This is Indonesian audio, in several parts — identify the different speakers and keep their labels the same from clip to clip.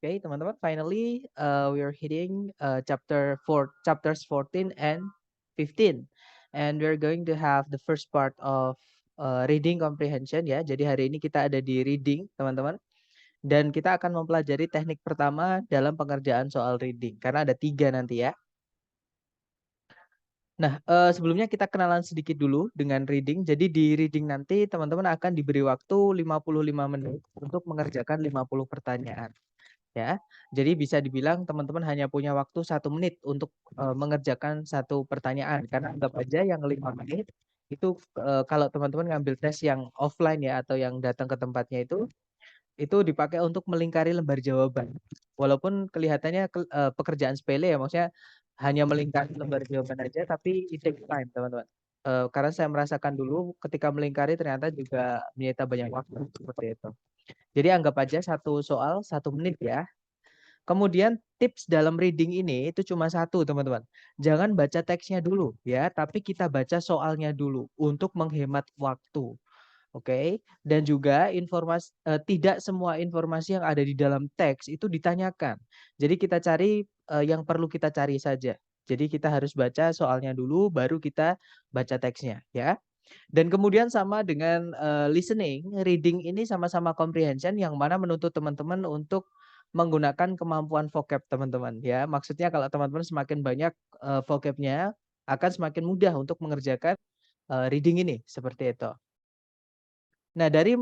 Speaker 1: Okay, teman-teman, finally we are hitting chapters 14 and 15. And we're going to have the first part of reading comprehension ya. Jadi hari ini kita ada di reading, teman-teman. Dan kita akan mempelajari teknik pertama dalam pengerjaan soal reading. Karena ada 3 nanti ya. Nah, sebelumnya kita kenalan sedikit dulu dengan reading. Jadi di reading nanti teman-teman akan diberi waktu 55 menit untuk mengerjakan 50 pertanyaan. Ya, jadi bisa dibilang teman-teman hanya punya waktu 1 menit untuk mengerjakan satu pertanyaan. Karena anggap aja yang 5 menit itu kalau teman-teman ngambil tes yang offline ya atau yang datang ke tempatnya itu dipakai untuk melingkari lembar jawaban. Walaupun kelihatannya pekerjaan sepele ya, maksudnya hanya melingkari lembar jawaban aja, tapi it takes time, teman-teman. Karena saya merasakan dulu ketika melingkari ternyata juga menyita banyak waktu seperti itu. Jadi anggap aja satu soal 1 menit ya. Kemudian tips dalam reading ini itu cuma satu, teman-teman. Jangan baca teksnya dulu ya, tapi kita baca soalnya dulu untuk menghemat waktu. Oke, dan juga tidak semua informasi yang ada di dalam teks itu ditanyakan. Jadi kita cari yang perlu kita cari saja. Jadi kita harus baca soalnya dulu, baru kita baca teksnya, ya. Dan kemudian sama dengan listening, reading ini sama-sama comprehension yang mana menuntut teman-teman untuk menggunakan kemampuan vocab teman-teman, ya. Maksudnya kalau teman-teman semakin banyak vocabnya, akan semakin mudah untuk mengerjakan reading ini, seperti itu. Nah, dari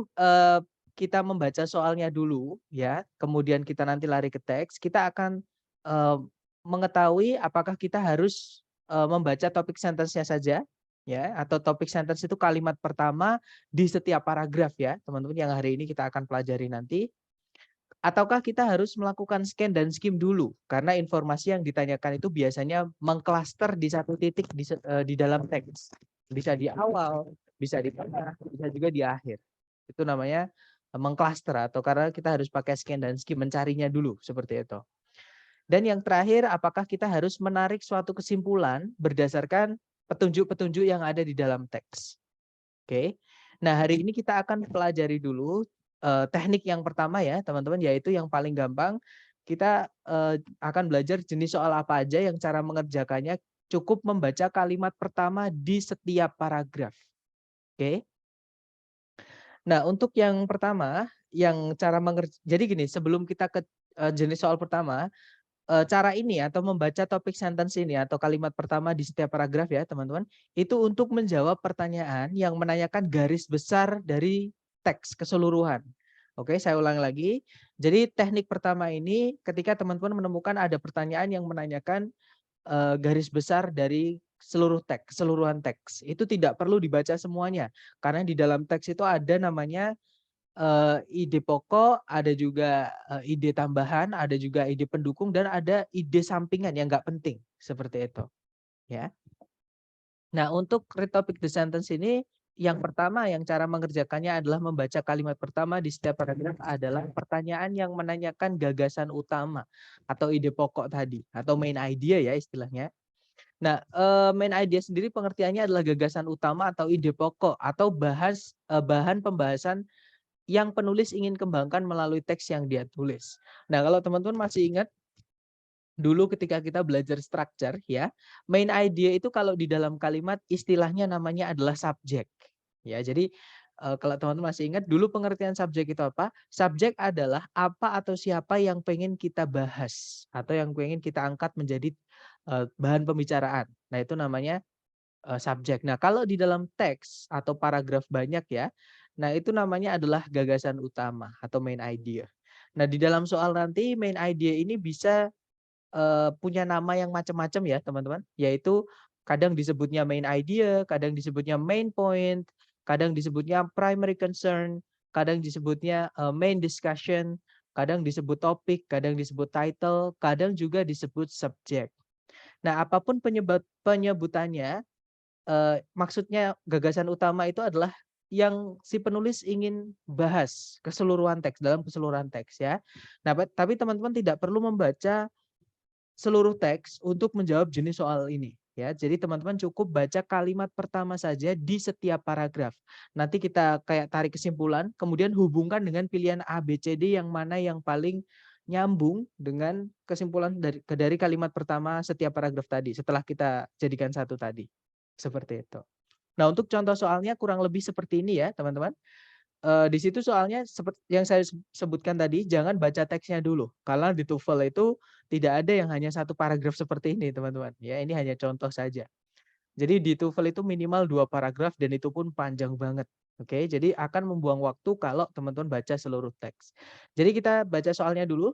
Speaker 1: kita membaca soalnya dulu ya, kemudian kita nanti lari ke teks, kita akan eee, mengetahui apakah kita harus membaca topik sentence-nya saja ya, atau topik sentence itu kalimat pertama di setiap paragraf ya, teman-teman yang hari ini kita akan pelajari nanti. Ataukah kita harus melakukan scan dan skim dulu, karena informasi yang ditanyakan itu biasanya mengklaster di satu titik di dalam teks. Bisa di awal, bisa di tengah, bisa juga di akhir. Itu namanya mengklaster atau karena kita harus pakai scan dan skim mencarinya dulu seperti itu. Dan yang terakhir, apakah kita harus menarik suatu kesimpulan berdasarkan petunjuk-petunjuk yang ada di dalam teks. Oke. Nah, hari ini kita akan pelajari dulu teknik yang pertama ya, teman-teman, yaitu yang paling gampang. Kita akan belajar jenis soal apa aja yang cara mengerjakannya cukup membaca kalimat pertama di setiap paragraf. Oke. Nah, untuk yang pertama, yang cara jadi gini, sebelum kita ke jenis soal pertama, cara ini atau membaca topik sentence ini atau kalimat pertama di setiap paragraf ya, teman-teman, itu untuk menjawab pertanyaan yang menanyakan garis besar dari teks keseluruhan. Oke, saya ulang lagi. Jadi teknik pertama ini ketika teman-teman menemukan ada pertanyaan yang menanyakan garis besar dari keseluruhan teks. Itu tidak perlu dibaca semuanya karena di dalam teks itu ada namanya ide pokok, ada juga ide tambahan, ada juga ide pendukung, dan ada ide sampingan yang nggak penting, seperti itu, ya. Nah, untuk read topic the sentence ini, yang pertama yang cara mengerjakannya adalah membaca kalimat pertama di setiap paragraf adalah pertanyaan yang menanyakan gagasan utama atau ide pokok tadi, atau main idea ya istilahnya. Nah, main idea sendiri pengertiannya adalah gagasan utama atau ide pokok atau bahan pembahasan yang penulis ingin kembangkan melalui teks yang dia tulis. Nah, kalau teman-teman masih ingat dulu ketika kita belajar structure ya, main idea itu kalau di dalam kalimat istilahnya namanya adalah subjek. Ya, jadi kalau teman-teman masih ingat dulu pengertian subjek itu apa? Subjek adalah apa atau siapa yang pengen kita bahas atau yang pengen kita angkat menjadi bahan pembicaraan. Nah, itu namanya subjek. Nah, kalau di dalam teks atau paragraf banyak ya, nah itu namanya adalah gagasan utama atau main idea. Nah, di dalam soal nanti main idea ini bisa punya nama yang macam-macam ya, teman-teman. Yaitu kadang disebutnya main idea, kadang disebutnya main point, kadang disebutnya primary concern, kadang disebutnya main discussion, kadang disebut topik, kadang disebut title, kadang juga disebut subject. Nah, apapun penyebutannya, maksudnya gagasan utama itu adalah yang si penulis ingin bahas dalam keseluruhan teks ya. Nah, tapi teman-teman tidak perlu membaca seluruh teks untuk menjawab jenis soal ini ya. Jadi teman-teman cukup baca kalimat pertama saja di setiap paragraf. Nanti kita kayak tarik kesimpulan, kemudian hubungkan dengan pilihan A, B, C, D yang mana yang paling nyambung dengan kesimpulan dari kalimat pertama setiap paragraf tadi setelah kita jadikan satu tadi. Seperti itu. Nah, untuk contoh soalnya kurang lebih seperti ini ya, teman-teman. Di situ soalnya seperti yang saya sebutkan tadi, jangan baca teksnya dulu. Karena di TOEFL itu tidak ada yang hanya satu paragraf seperti ini, teman-teman. Ya, ini hanya contoh saja. Jadi di TOEFL itu minimal 2 paragraf dan itu pun panjang banget. Oke, jadi akan membuang waktu kalau teman-teman baca seluruh teks. Jadi kita baca soalnya dulu.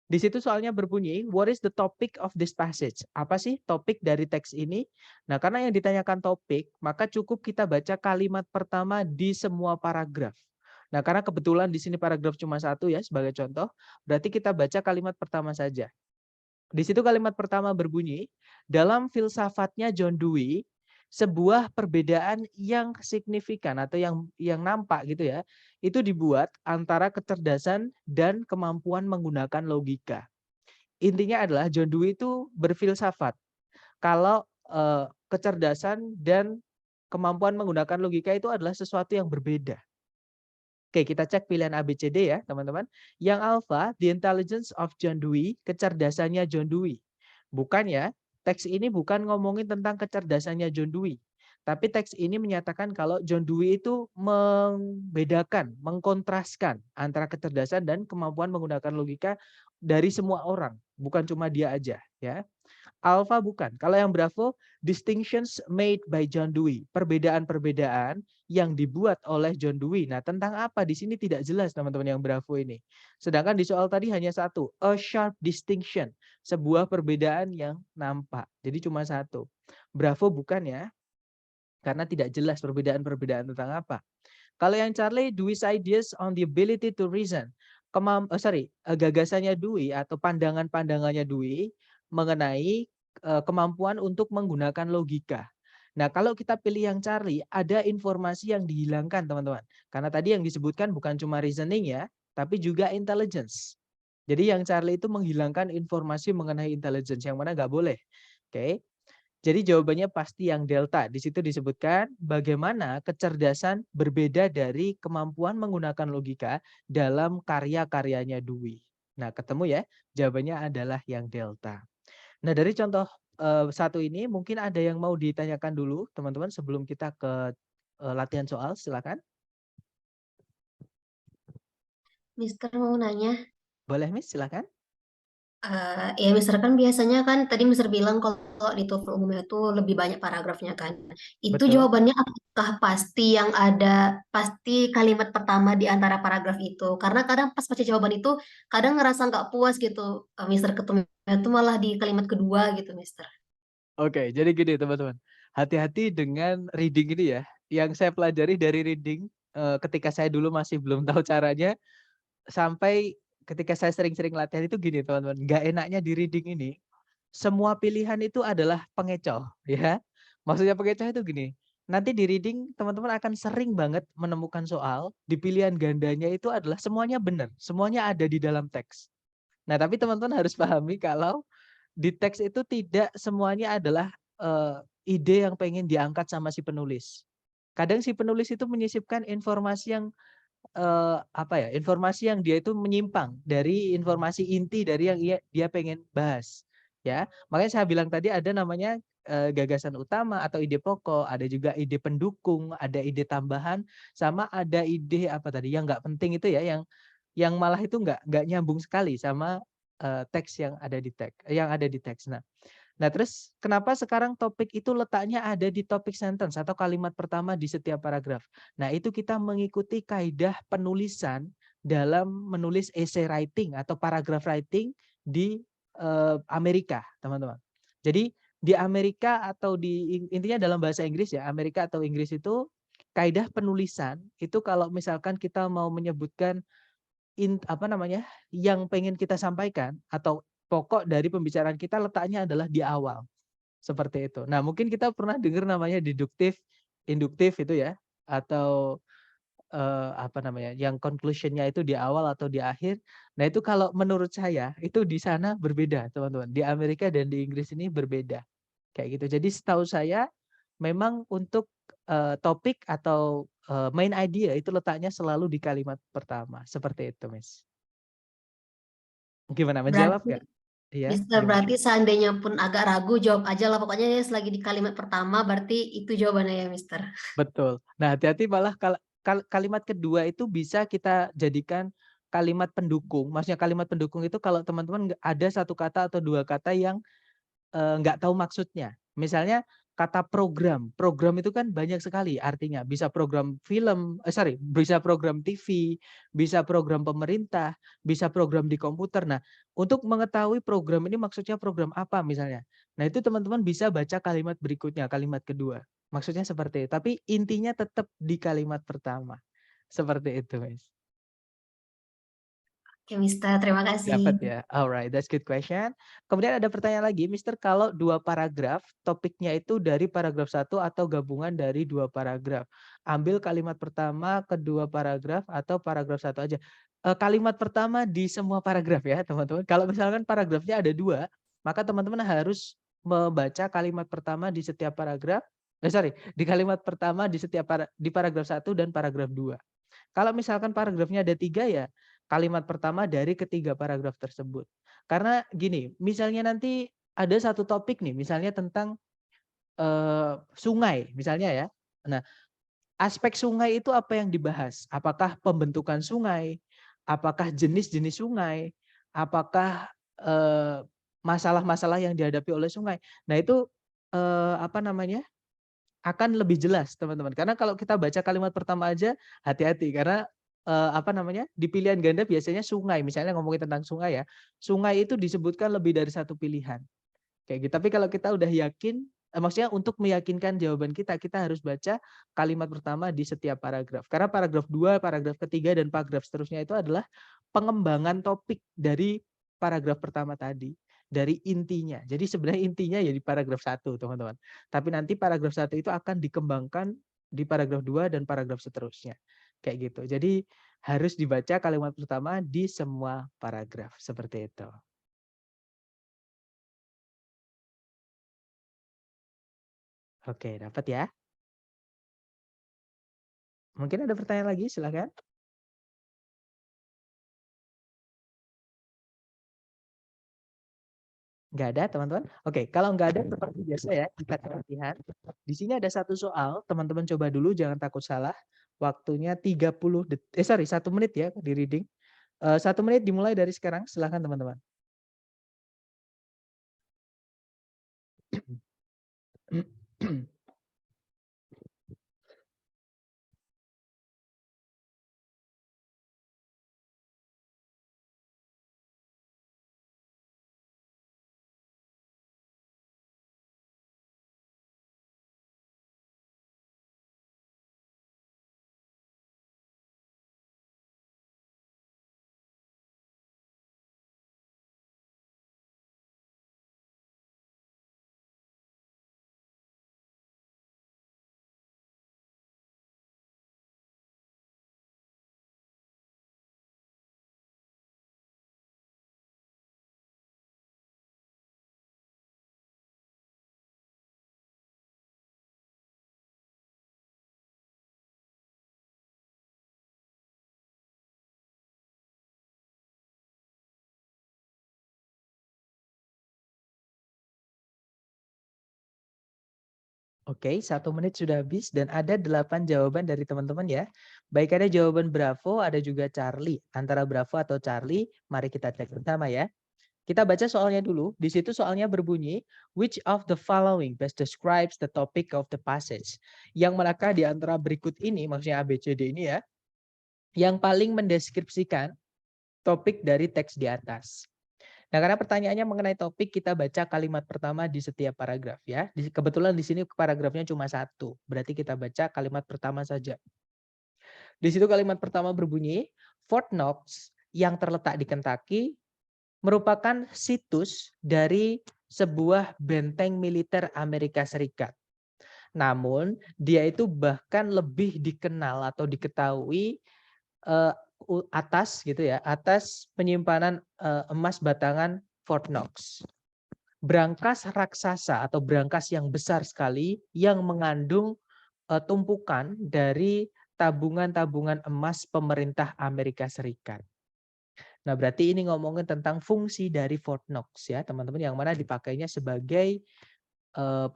Speaker 1: Di situ soalnya berbunyi, what is the topic of this passage? Apa sih topik dari teks ini? Nah, karena yang ditanyakan topik, maka cukup kita baca kalimat pertama di semua paragraf. Nah, karena kebetulan di sini paragraf cuma satu ya sebagai contoh, berarti kita baca kalimat pertama saja. Di situ kalimat pertama berbunyi, dalam filsafatnya John Dewey, sebuah perbedaan yang signifikan atau yang nampak gitu ya, itu dibuat antara kecerdasan dan kemampuan menggunakan logika. Intinya adalah John Dewey itu berfilsafat kalau kecerdasan dan kemampuan menggunakan logika itu adalah sesuatu yang berbeda. Oke, kita cek pilihan A, B, C, D ya, teman-teman. Yang alpha, the intelligence of John Dewey, kecerdasannya John Dewey. Bukan ya, teks ini bukan ngomongin tentang kecerdasannya John Dewey. Tapi teks ini menyatakan kalau John Dewey itu membedakan, mengkontraskan antara kecerdasan dan kemampuan menggunakan logika dari semua orang, bukan cuma dia aja, ya. Alpha bukan. Kalau yang Bravo, distinctions made by John Dewey. Perbedaan-perbedaan yang dibuat oleh John Dewey. Nah, tentang apa di sini tidak jelas teman-teman yang Bravo ini. Sedangkan di soal tadi hanya satu, a sharp distinction. Sebuah perbedaan yang nampak. Jadi cuma satu. Bravo bukan ya, karena tidak jelas perbedaan-perbedaan tentang apa. Kalau yang Charlie, Dewey's ideas on the ability to reason. Gagasannya Dewey atau pandangan-pandangannya Dewey mengenai kemampuan untuk menggunakan logika. Nah, kalau kita pilih yang Charlie, ada informasi yang dihilangkan, teman-teman. Karena tadi yang disebutkan bukan cuma reasoning ya, tapi juga intelligence. Jadi yang Charlie itu menghilangkan informasi mengenai intelligence, yang mana nggak boleh. Oke. Jadi jawabannya pasti yang delta. Di situ disebutkan bagaimana kecerdasan berbeda dari kemampuan menggunakan logika dalam karya-karyanya Dewey. Nah, ketemu ya? Jawabannya adalah yang delta. Nah, dari contoh satu ini mungkin ada yang mau ditanyakan dulu, teman-teman, sebelum kita ke latihan soal. Silakan.
Speaker 2: Mister mau nanya,
Speaker 1: Boleh, Miss? Silakan.
Speaker 2: ya Mister kan biasanya kan tadi Mister bilang kalau di TOEFL umumnya itu lebih banyak paragrafnya kan. Itu
Speaker 1: Betul.
Speaker 2: jawabannya apakah pasti yang ada pasti kalimat pertama di antara paragraf itu? Karena kadang pas baca jawaban itu kadang ngerasa nggak puas gitu, Mister ketemu itu malah di kalimat kedua gitu, Mister.
Speaker 1: Oke, jadi gini teman-teman. Hati-hati dengan reading ini ya. Yang saya pelajari dari reading ketika saya dulu masih belum tahu caranya, sampai ketika saya sering-sering latihan itu gini teman-teman, nggak enaknya di reading ini, semua pilihan itu adalah pengecoh ya. Maksudnya pengecoh itu gini, nanti di reading teman-teman akan sering banget menemukan soal, di pilihan gandanya itu adalah semuanya benar, semuanya ada di dalam teks. Nah, tapi teman-teman harus pahami kalau di teks itu tidak semuanya adalah ide yang pengen diangkat sama si penulis. Kadang si penulis itu menyisipkan informasi yang apa ya, informasi yang dia itu menyimpang dari informasi inti dari yang dia pengen bahas, ya. Makanya saya bilang tadi ada namanya, gagasan utama atau ide pokok, ada juga ide pendukung, ada ide tambahan, sama ada ide apa tadi, yang nggak penting itu ya, yang malah itu nggak nyambung sekali sama, teks yang ada di teks. Nah, terus kenapa sekarang topik itu letaknya ada di topik sentence atau kalimat pertama di setiap paragraf. Nah, itu kita mengikuti kaidah penulisan dalam menulis essay writing atau paragraph writing di Amerika, teman-teman. Jadi di Amerika atau intinya dalam bahasa Inggris ya, Amerika atau Inggris itu kaidah penulisan itu kalau misalkan kita mau menyebutkan apa namanya, yang pengen kita sampaikan atau pokok dari pembicaraan kita letaknya adalah di awal. Seperti itu. Nah, mungkin kita pernah dengar namanya deduktif, induktif itu ya, atau apa namanya, yang conclusion-nya itu di awal atau di akhir. Nah, itu kalau menurut saya itu di sana berbeda, teman-teman. Di Amerika dan di Inggris ini berbeda. Kayak gitu. Jadi setahu saya memang untuk topik atau main idea itu letaknya selalu di kalimat pertama. Seperti itu, Miss. Gimana, menjawab
Speaker 2: Berarti
Speaker 1: nggak? Iya,
Speaker 2: Mister,
Speaker 1: gimana?
Speaker 2: berarti seandainya pun agak ragu, jawab aja lah. Pokoknya ya selagi di kalimat pertama, berarti itu jawabannya ya, Mister.
Speaker 1: Betul. Nah, hati-hati malah kalimat kedua itu bisa kita jadikan kalimat pendukung. Maksudnya kalimat pendukung itu kalau teman-teman ada satu kata atau 2 kata yang nggak tahu maksudnya. Misalnya kata program, program itu kan banyak sekali artinya, bisa program film, bisa program TV, bisa program pemerintah, bisa program di komputer. Nah, untuk mengetahui program ini maksudnya program apa misalnya. Nah, itu teman-teman bisa baca kalimat berikutnya, kalimat kedua. Maksudnya seperti itu, tapi intinya tetap di kalimat pertama. Seperti itu, Mas.
Speaker 2: Oke, Mister. Terima kasih.
Speaker 1: Dapat ya. Alright, that's good question. Kemudian ada pertanyaan lagi, Mister, kalau 2 paragraf, topiknya itu dari paragraf 1 atau gabungan dari 2 paragraf. Ambil kalimat pertama, kedua paragraf atau paragraf 1 aja. Kalimat pertama di semua paragraf ya, teman-teman. Kalau misalkan paragrafnya ada 2, maka teman-teman harus membaca kalimat pertama di setiap paragraf. Di kalimat pertama di setiap di paragraf 1 dan paragraf 2. Kalau misalkan paragrafnya ada 3 ya, kalimat pertama dari ketiga paragraf tersebut. Karena gini, misalnya nanti ada satu topik nih, misalnya tentang sungai, misalnya ya. Nah, aspek sungai itu apa yang dibahas? Apakah pembentukan sungai? Apakah jenis-jenis sungai? Apakah masalah-masalah yang dihadapi oleh sungai? Nah, itu apa namanya? Akan lebih jelas teman-teman. Karena kalau kita baca kalimat pertama aja hati-hati karena, apa namanya, di pilihan ganda biasanya sungai, misalnya ngomongin tentang sungai ya, sungai itu disebutkan lebih dari satu pilihan, kayak gitu. Tapi kalau kita udah yakin, maksudnya untuk meyakinkan jawaban kita harus baca kalimat pertama di setiap paragraf. Karena paragraf 2, paragraf ketiga, dan paragraf seterusnya itu adalah pengembangan topik dari paragraf pertama tadi, dari intinya. Jadi sebenarnya intinya ya di paragraf 1 teman-teman. Tapi nanti paragraf 1 itu akan dikembangkan di paragraf 2 dan paragraf seterusnya. Kayak gitu. Jadi harus dibaca kalimat pertama di semua paragraf, seperti itu. Oke, dapat ya? Mungkin ada pertanyaan lagi, silakan. Nggak ada, teman-teman? Oke, kalau nggak ada seperti biasa ya, kita latihan. Di sini ada satu soal, teman-teman coba dulu, jangan takut salah. Waktunya 1 menit ya di reading. 1 menit dimulai dari sekarang, silakan teman-teman. Oke, 1 menit sudah habis dan ada 8 jawaban dari teman-teman ya. Baik, ada jawaban Bravo, ada juga Charlie. Antara Bravo atau Charlie, mari kita cek bersama ya. Kita baca soalnya dulu. Di situ soalnya berbunyi, which of the following best describes the topic of the passage? Yang manakah di antara berikut ini, maksudnya A, B, C, D ini ya, yang paling mendeskripsikan topik dari teks di atas. Nah, karena pertanyaannya mengenai topik, kita baca kalimat pertama di setiap paragraf ya. Kebetulan di sini paragrafnya cuma 1, berarti kita baca kalimat pertama saja. Di situ kalimat pertama berbunyi, Fort Knox yang terletak di Kentucky merupakan situs dari sebuah benteng militer Amerika Serikat. Namun, dia itu bahkan lebih dikenal atau diketahui atas gitu ya, atas penyimpanan emas batangan Fort Knox. Brankas raksasa atau brankas yang besar sekali yang mengandung tumpukan dari tabungan-tabungan emas pemerintah Amerika Serikat. Nah, berarti ini ngomongin tentang fungsi dari Fort Knox ya, teman-teman, yang mana dipakainya sebagai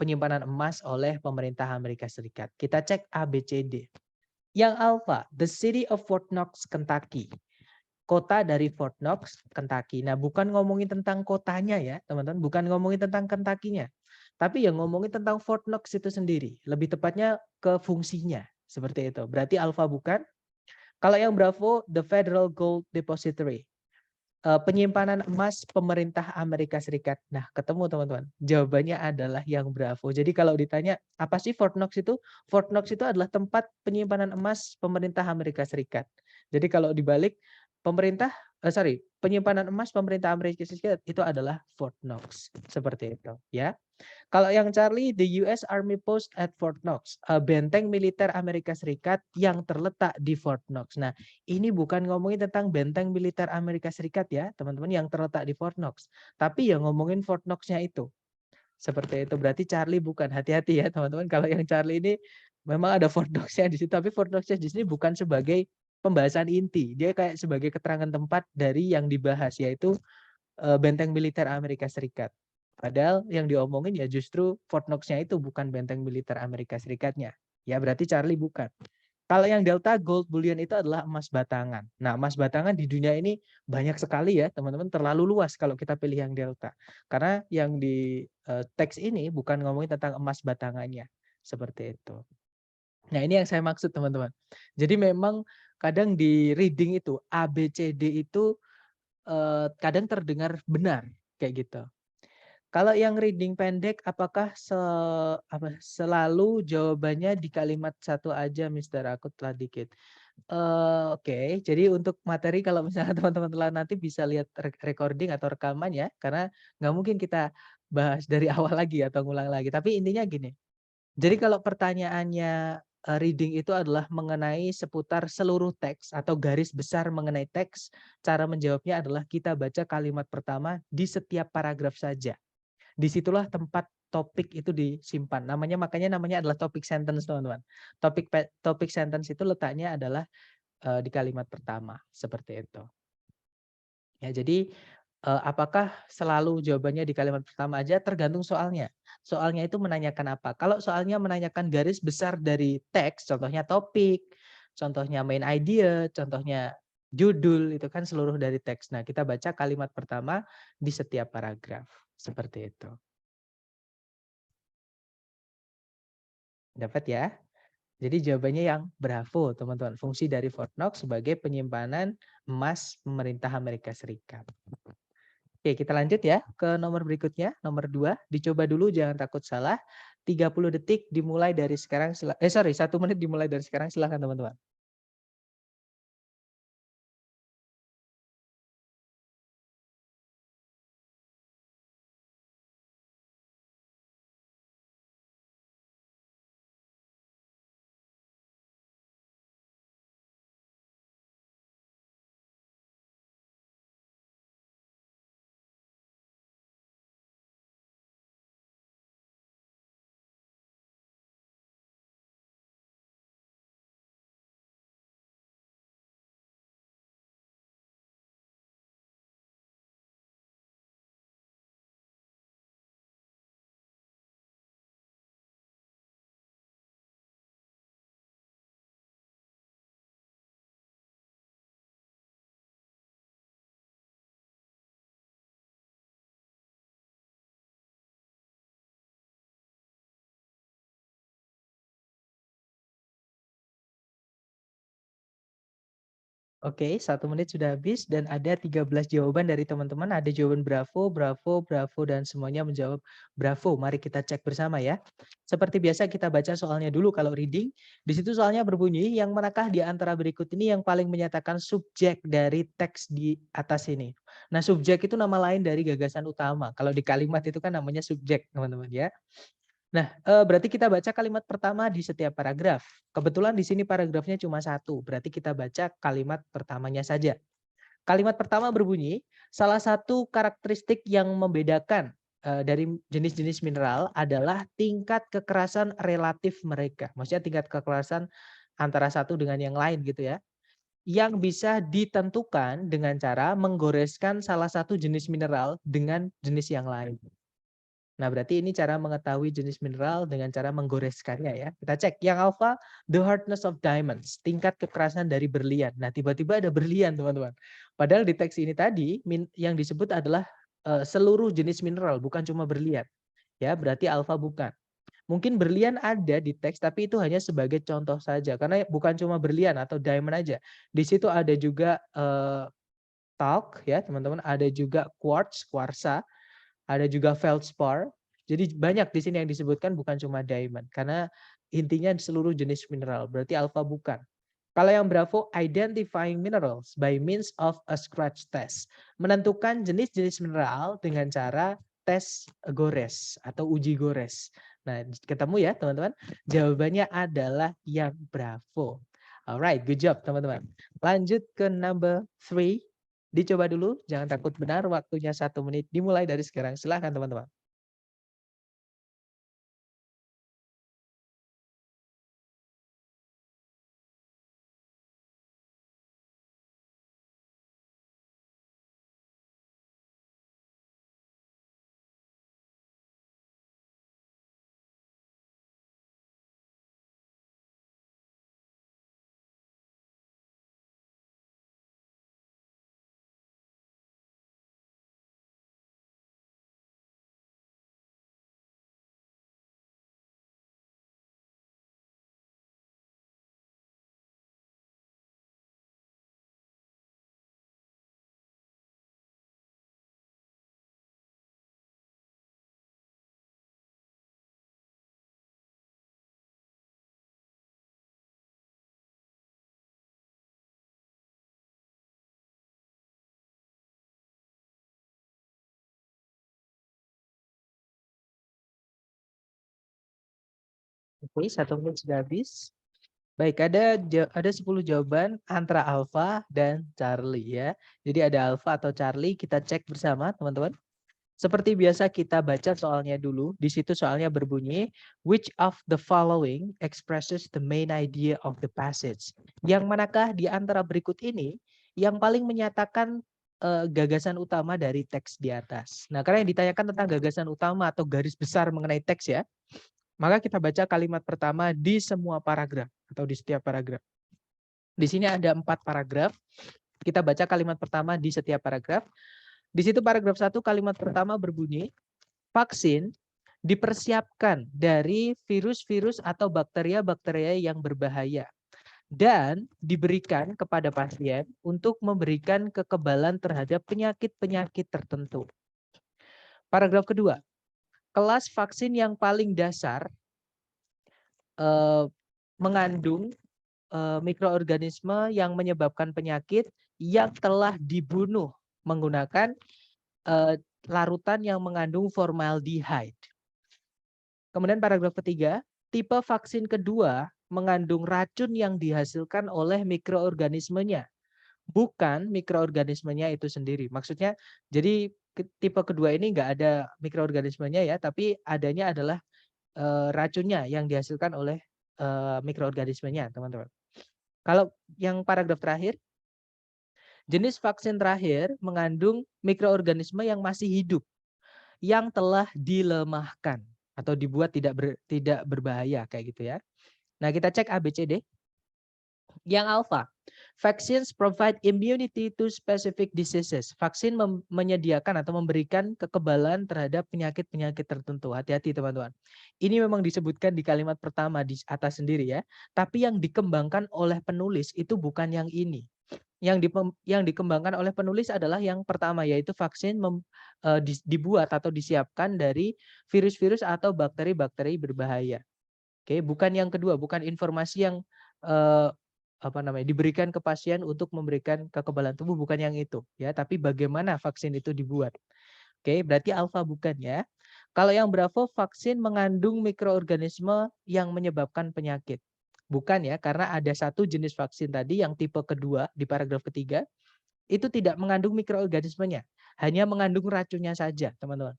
Speaker 1: penyimpanan emas oleh pemerintah Amerika Serikat. Kita cek A, B, C, D. Yang alpha, the city of Fort Knox, Kentucky. Kota dari Fort Knox, Kentucky. Nah, bukan ngomongin tentang kotanya ya, teman-teman. Bukan ngomongin tentang Kentucky-nya. Tapi yang ngomongin tentang Fort Knox itu sendiri. Lebih tepatnya ke fungsinya. Seperti itu. Berarti alpha bukan. Kalau yang Bravo, the Federal Gold Depository. Penyimpanan emas pemerintah Amerika Serikat. Nah, ketemu teman-teman. Jawabannya adalah yang Bravo. Jadi kalau ditanya, apa sih Fort Knox itu? Fort Knox itu adalah tempat penyimpanan emas pemerintah Amerika Serikat. Jadi kalau dibalik, penyimpanan emas pemerintah Amerika Serikat itu adalah Fort Knox. Seperti itu, ya. Kalau yang Charlie, the US Army Post at Fort Knox, benteng militer Amerika Serikat yang terletak di Fort Knox. Nah, ini bukan ngomongin tentang benteng militer Amerika Serikat ya, teman-teman, yang terletak di Fort Knox. Tapi yang ngomongin Fort Knox-nya itu. Seperti itu. Berarti Charlie bukan. Hati-hati ya, teman-teman. Kalau yang Charlie ini memang ada Fort Knox-nya di situ, tapi Fort Knox-nya di sini bukan sebagai pembahasan inti. Dia kayak sebagai keterangan tempat dari yang dibahas, yaitu benteng militer Amerika Serikat. Padahal yang diomongin ya justru Fort Knox-nya itu, bukan benteng militer Amerika Serikatnya. Ya, berarti Charlie bukan. Kalau yang Delta Gold Bullion itu adalah emas batangan. Nah, emas batangan di dunia ini banyak sekali ya, teman-teman, terlalu luas kalau kita pilih yang Delta. Karena yang di teks ini bukan ngomongin tentang emas batangannya. Seperti itu. Nah, ini yang saya maksud, teman-teman. Jadi memang kadang di reading itu A, B, C, D itu kadang terdengar benar kayak gitu. Kalau yang reading pendek, apakah selalu jawabannya di kalimat satu aja, Mister? Aku telah dikit. Oke, jadi untuk materi kalau misalnya teman-teman telah nanti bisa lihat recording atau rekaman ya, karena nggak mungkin kita bahas dari awal lagi atau ngulang lagi. Tapi intinya gini, jadi kalau pertanyaannya reading itu adalah mengenai seputar seluruh teks atau garis besar mengenai teks, cara menjawabnya adalah kita baca kalimat pertama di setiap paragraf saja. Disitulah tempat topik itu disimpan. Makanya namanya adalah topik sentence, teman-teman. Topik sentence itu letaknya adalah di kalimat pertama, seperti itu. Ya, jadi apakah selalu jawabannya di kalimat pertama aja? Tergantung soalnya. Soalnya itu menanyakan apa? Kalau soalnya menanyakan garis besar dari teks, contohnya topik, contohnya main idea, contohnya judul, itu kan seluruh dari teks. Nah, kita baca kalimat pertama di setiap paragraf. Seperti itu. Dapat ya? Jadi jawabannya yang Bravo, teman-teman. Fungsi dari Fort Knox sebagai penyimpanan emas pemerintah Amerika Serikat. Oke, kita lanjut ya ke nomor berikutnya, nomor 2. Dicoba dulu, jangan takut salah. 30 detik dimulai dari sekarang. 1 menit dimulai dari sekarang. Silakan teman-teman. Oke, 1 menit sudah habis dan ada 13 jawaban dari teman-teman. Ada jawaban Bravo, Bravo, Bravo, dan semuanya menjawab Bravo. Mari kita cek bersama ya. Seperti biasa kita baca soalnya dulu kalau reading. Di situ soalnya berbunyi, yang manakah di antara berikut ini yang paling menyatakan subjek dari teks di atas ini. Nah, subjek itu nama lain dari gagasan utama. Kalau di kalimat itu kan namanya subjek, teman-teman ya. Nah, berarti kita baca kalimat pertama di setiap paragraf. Kebetulan di sini paragrafnya cuma 1, berarti kita baca kalimat pertamanya saja. Kalimat pertama berbunyi, salah satu karakteristik yang membedakan dari jenis-jenis mineral adalah tingkat kekerasan relatif mereka. Maksudnya tingkat kekerasan antara satu dengan yang lain gitu ya. yang bisa ditentukan dengan cara menggoreskan salah satu jenis mineral dengan jenis yang lain. Nah, berarti ini cara mengetahui jenis mineral dengan cara menggoreskannya ya. Kita cek. Yang alpha, the hardness of diamonds, tingkat kekerasan dari berlian. Nah, tiba-tiba ada berlian, teman-teman. Padahal di teks ini tadi yang disebut adalah seluruh jenis mineral, bukan cuma berlian. Ya, berarti alpha bukan. Mungkin berlian ada di teks, tapi itu hanya sebagai contoh saja. Karena bukan cuma berlian atau diamond aja. Di situ ada juga talc ya, teman-teman. Ada juga quartz, kuarsa. Ada juga feldspar. Jadi banyak di sini yang disebutkan bukan cuma diamond. Karena intinya seluruh jenis mineral. Berarti alpha bukan. Kalau yang Bravo, identifying minerals by means of a scratch test. Menentukan jenis-jenis mineral dengan cara tes gores atau uji gores. Nah, ketemu ya teman-teman? Jawabannya adalah yang Bravo. Alright, good job teman-teman. Lanjut ke number 3. Dicoba dulu, jangan takut benar, waktunya 1 menit. Dimulai dari sekarang, silahkan teman-teman. Oke, 1 menit sudah habis. Baik, ada 10 jawaban antara Alfa dan Charlie ya. Jadi ada Alfa atau Charlie, kita cek bersama teman-teman. Seperti biasa kita baca soalnya dulu. Di situ soalnya berbunyi, which of the following expresses the main idea of the passage? Yang manakah di antara berikut ini yang paling menyatakan gagasan utama dari teks di atas? Nah, karena yang ditanyakan tentang gagasan utama atau garis besar mengenai teks ya, maka kita baca kalimat pertama di semua paragraf atau di setiap paragraf. Di sini ada 4 paragraf. Kita baca kalimat pertama di setiap paragraf. Di situ paragraf 1 kalimat pertama berbunyi, vaksin dipersiapkan dari virus-virus atau bakteria-bakteria yang berbahaya dan diberikan kepada pasien untuk memberikan kekebalan terhadap penyakit-penyakit tertentu. Paragraf kedua, kelas vaksin yang paling dasar mengandung mikroorganisme yang menyebabkan penyakit yang telah dibunuh menggunakan larutan yang mengandung formaldehyde. Kemudian paragraf ketiga, tipe vaksin kedua mengandung racun yang dihasilkan oleh mikroorganismenya, bukan mikroorganismenya itu sendiri. Maksudnya, jadi tipe kedua ini nggak ada mikroorganismenya ya, tapi adanya adalah racunnya yang dihasilkan oleh mikroorganismenya, teman-teman. Kalau yang paragraf terakhir, jenis vaksin terakhir mengandung mikroorganisme yang masih hidup, yang telah dilemahkan atau dibuat tidak berbahaya kayak gitu ya. Nah, kita cek ABCD. Yang alpha, vaccines provide immunity to specific diseases. Vaksin menyediakan atau memberikan kekebalan terhadap penyakit-penyakit tertentu. Hati-hati teman-teman. Ini memang disebutkan di kalimat pertama di atas sendiri ya. Tapi yang dikembangkan oleh penulis itu bukan yang ini. Yang dikembangkan oleh penulis adalah yang pertama, yaitu vaksin dibuat atau disiapkan dari virus-virus atau bakteri-bakteri berbahaya. Oke, bukan yang kedua, bukan informasi yang diberikan ke pasien untuk memberikan kekebalan tubuh, bukan yang itu ya, tapi bagaimana vaksin itu dibuat. Oke, berarti alfa bukan ya. Kalau yang Bravo, vaksin mengandung mikroorganisme yang menyebabkan penyakit. Bukan ya, karena ada satu jenis vaksin tadi yang tipe kedua di paragraf ketiga, itu tidak mengandung mikroorganismenya, hanya mengandung racunnya saja, teman-teman.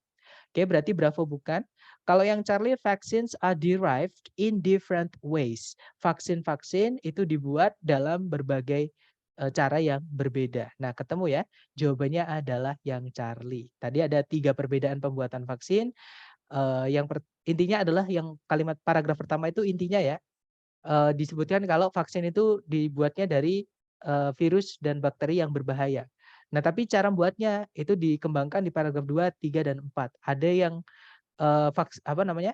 Speaker 1: Oke, berarti Bravo bukan. Kalau yang Charlie, vaccines are derived in different ways. Vaksin-vaksin itu dibuat dalam berbagai cara yang berbeda. Nah, ketemu ya, jawabannya adalah yang Charlie. Tadi ada 3 perbedaan pembuatan vaksin, intinya adalah yang kalimat paragraf pertama itu intinya ya, disebutkan kalau vaksin itu dibuatnya dari, virus dan bakteri yang berbahaya. Nah, tapi cara membuatnya itu dikembangkan di paragraf 2, 3, dan 4. Ada yang, apa namanya,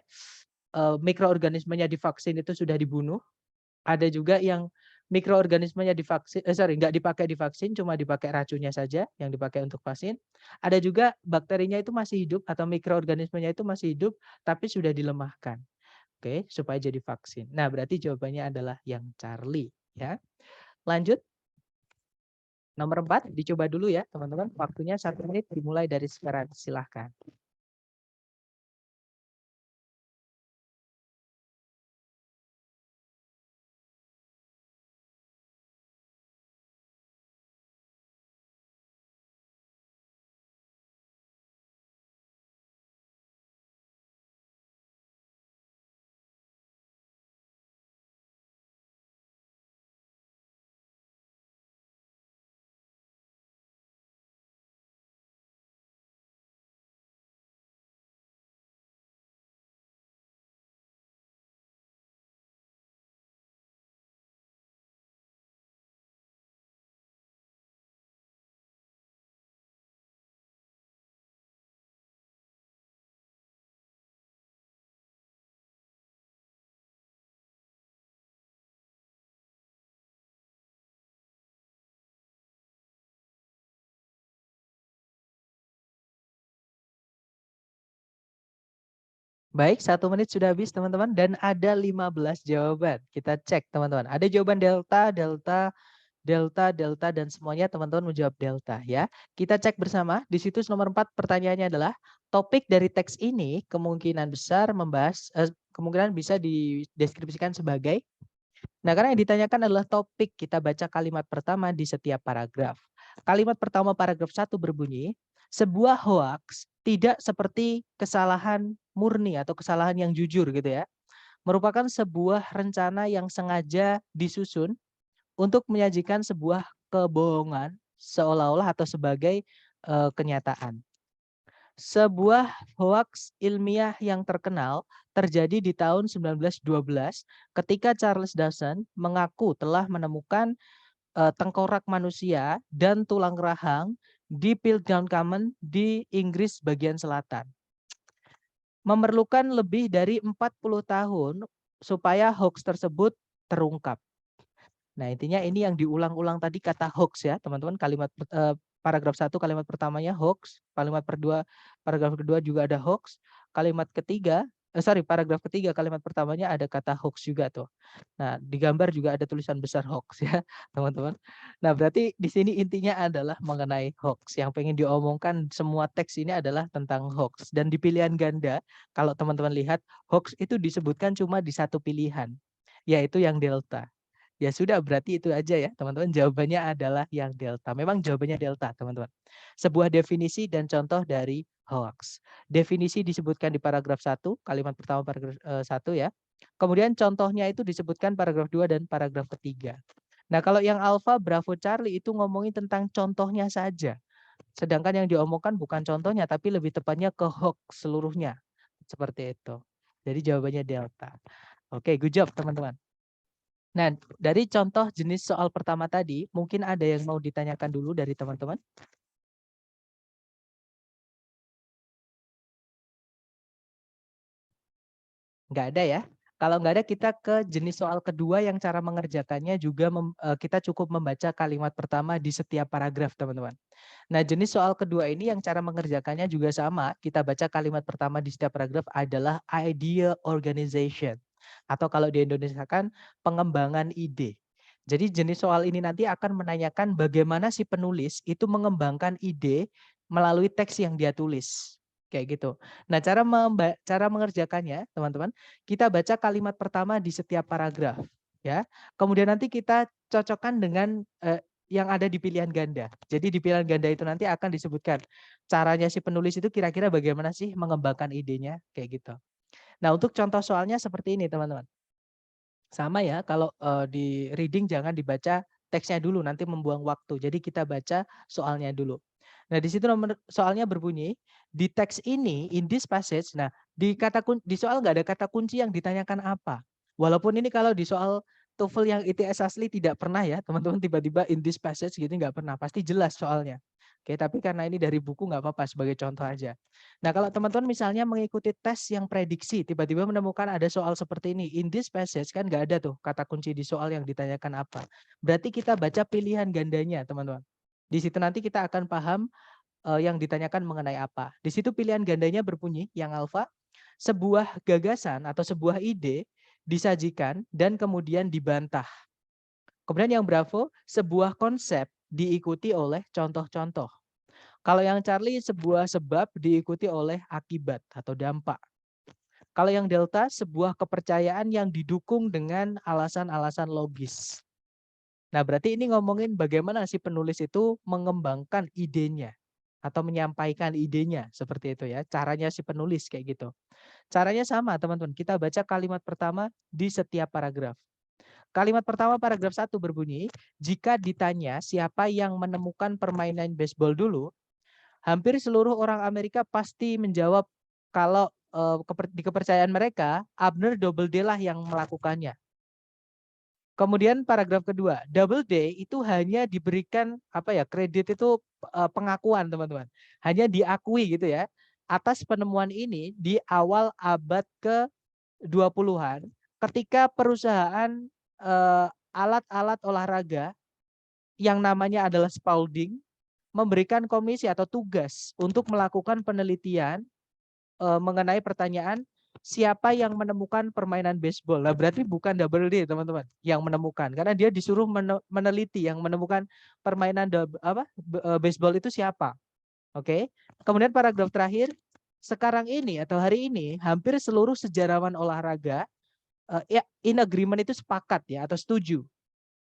Speaker 1: mikroorganismenya divaksin itu sudah dibunuh, ada juga yang mikroorganismenya divaksin nggak dipakai divaksin, cuma dipakai racunnya saja yang dipakai untuk vaksin. Ada juga bakterinya itu masih hidup atau mikroorganismenya itu masih hidup, tapi sudah dilemahkan. Oke, supaya jadi vaksin. Nah, berarti jawabannya adalah yang Charlie, ya. Lanjut, nomor 4 dicoba dulu ya, teman-teman. Waktunya 1 menit dimulai dari sekarang, silahkan. Baik, 1 menit sudah habis teman-teman dan ada 15 jawaban. Kita cek teman-teman. Ada jawaban delta, delta, delta, delta, dan semuanya teman-teman menjawab delta ya. Kita cek bersama. Di situs nomor 4 pertanyaannya adalah topik dari teks ini kemungkinan besar membahas kemungkinan bisa dideskripsikan sebagai. Nah, karena yang ditanyakan adalah topik, kita baca kalimat pertama di setiap paragraf. Kalimat pertama paragraf 1 berbunyi, sebuah hoaks tidak seperti kesalahan murni atau kesalahan yang jujur gitu ya. Merupakan sebuah rencana yang sengaja disusun untuk menyajikan sebuah kebohongan seolah-olah atau sebagai kenyataan. Sebuah hoaks ilmiah yang terkenal terjadi di tahun 1912 ketika Charles Dawson mengaku telah menemukan tengkorak manusia dan tulang rahang di Piltdown Common di Inggris bagian selatan. Memerlukan lebih dari 40 tahun supaya hoaks tersebut terungkap. Nah, intinya ini yang diulang-ulang tadi kata hoax ya, teman-teman. Paragraf 1 kalimat pertamanya hoax, paragraf kedua juga ada hoax, paragraf ketiga kalimat pertamanya ada kata hoax juga tuh. Nah, di gambar juga ada tulisan besar hoax ya, teman-teman. Nah, berarti di sini intinya adalah mengenai hoax. Yang pengen diomongkan semua teks ini adalah tentang hoax. Dan di pilihan ganda, kalau teman-teman lihat, hoax itu disebutkan cuma di satu pilihan, yaitu yang delta. Ya sudah, berarti itu aja ya teman-teman, jawabannya adalah yang delta. Memang jawabannya delta teman-teman. Sebuah definisi dan contoh dari hoax. Definisi disebutkan di paragraf 1, kalimat pertama paragraf 1 ya. Kemudian contohnya itu disebutkan paragraf 2 dan paragraf ketiga. Nah, kalau yang Alpha, Bravo, Charlie itu ngomongin tentang contohnya saja. Sedangkan yang diomongkan bukan contohnya, tapi lebih tepatnya ke hoax seluruhnya. Seperti itu. Jadi jawabannya delta. Oke, good job teman-teman. Nah, dari contoh jenis soal pertama tadi, mungkin ada yang mau ditanyakan dulu dari teman-teman? Nggak ada ya? Kalau nggak ada, kita ke jenis soal kedua yang cara mengerjakannya juga kita cukup membaca kalimat pertama di setiap paragraf, teman-teman. Nah, jenis soal kedua ini yang cara mengerjakannya juga sama. Kita baca kalimat pertama di setiap paragraf adalah idea organization. Atau kalau di Indonesia kan pengembangan ide. Jadi jenis soal ini nanti akan menanyakan bagaimana si penulis itu mengembangkan ide melalui teks yang dia tulis. Kayak gitu. Nah, cara mengerjakannya, teman-teman, kita baca kalimat pertama di setiap paragraf, ya. Kemudian nanti kita cocokkan dengan yang ada di pilihan ganda. Jadi di pilihan ganda itu nanti akan disebutkan caranya si penulis itu kira-kira bagaimana sih mengembangkan idenya, kayak gitu. Nah, untuk contoh soalnya seperti ini, teman-teman. Sama ya, kalau di reading jangan dibaca teksnya dulu, nanti membuang waktu. Jadi kita baca soalnya dulu. Nah, di situ soalnya berbunyi, di teks ini, in this passage, nah di soal nggak ada kata kunci yang ditanyakan apa. Walaupun ini kalau di soal TOEFL yang ITS asli tidak pernah ya, teman-teman tiba-tiba in this passage gitu nggak pernah, pasti jelas soalnya. Oke, tapi karena ini dari buku nggak apa-apa sebagai contoh aja. Nah, kalau teman-teman misalnya mengikuti tes yang prediksi, tiba-tiba menemukan ada soal seperti ini, in this passage kan nggak ada tuh kata kunci di soal yang ditanyakan apa. Berarti kita baca pilihan gandanya, teman-teman. Di situ nanti kita akan paham yang ditanyakan mengenai apa. Di situ pilihan gandanya berbunyi, yang alfa, sebuah gagasan atau sebuah ide disajikan dan kemudian dibantah. Kemudian yang bravo, sebuah konsep diikuti oleh contoh-contoh. Kalau yang Charlie, sebuah sebab diikuti oleh akibat atau dampak. Kalau yang delta, sebuah kepercayaan yang didukung dengan alasan-alasan logis. Nah, berarti ini ngomongin bagaimana si penulis itu mengembangkan idenya atau menyampaikan idenya seperti itu ya. Caranya si penulis kayak gitu. Caranya sama, teman-teman. Kita baca kalimat pertama di setiap paragraf. Kalimat pertama paragraf 1 berbunyi, jika ditanya siapa yang menemukan permainan baseball dulu, hampir seluruh orang Amerika pasti menjawab kalau di kepercayaan mereka, Abner Doubleday lah yang melakukannya. Kemudian paragraf kedua, Doubleday itu hanya diberikan kredit itu pengakuan, teman-teman. Hanya diakui gitu ya atas penemuan ini di awal abad ke-20-an ketika perusahaan alat-alat olahraga yang namanya adalah Spalding memberikan komisi atau tugas untuk melakukan penelitian mengenai pertanyaan siapa yang menemukan permainan baseball. Nah, berarti bukan Doubleday, teman-teman, yang menemukan, karena dia disuruh meneliti yang menemukan permainan baseball itu siapa. Oke. Kemudian paragraf terakhir, sekarang ini atau hari ini hampir seluruh sejarawan olahraga in agreement itu sepakat ya atau setuju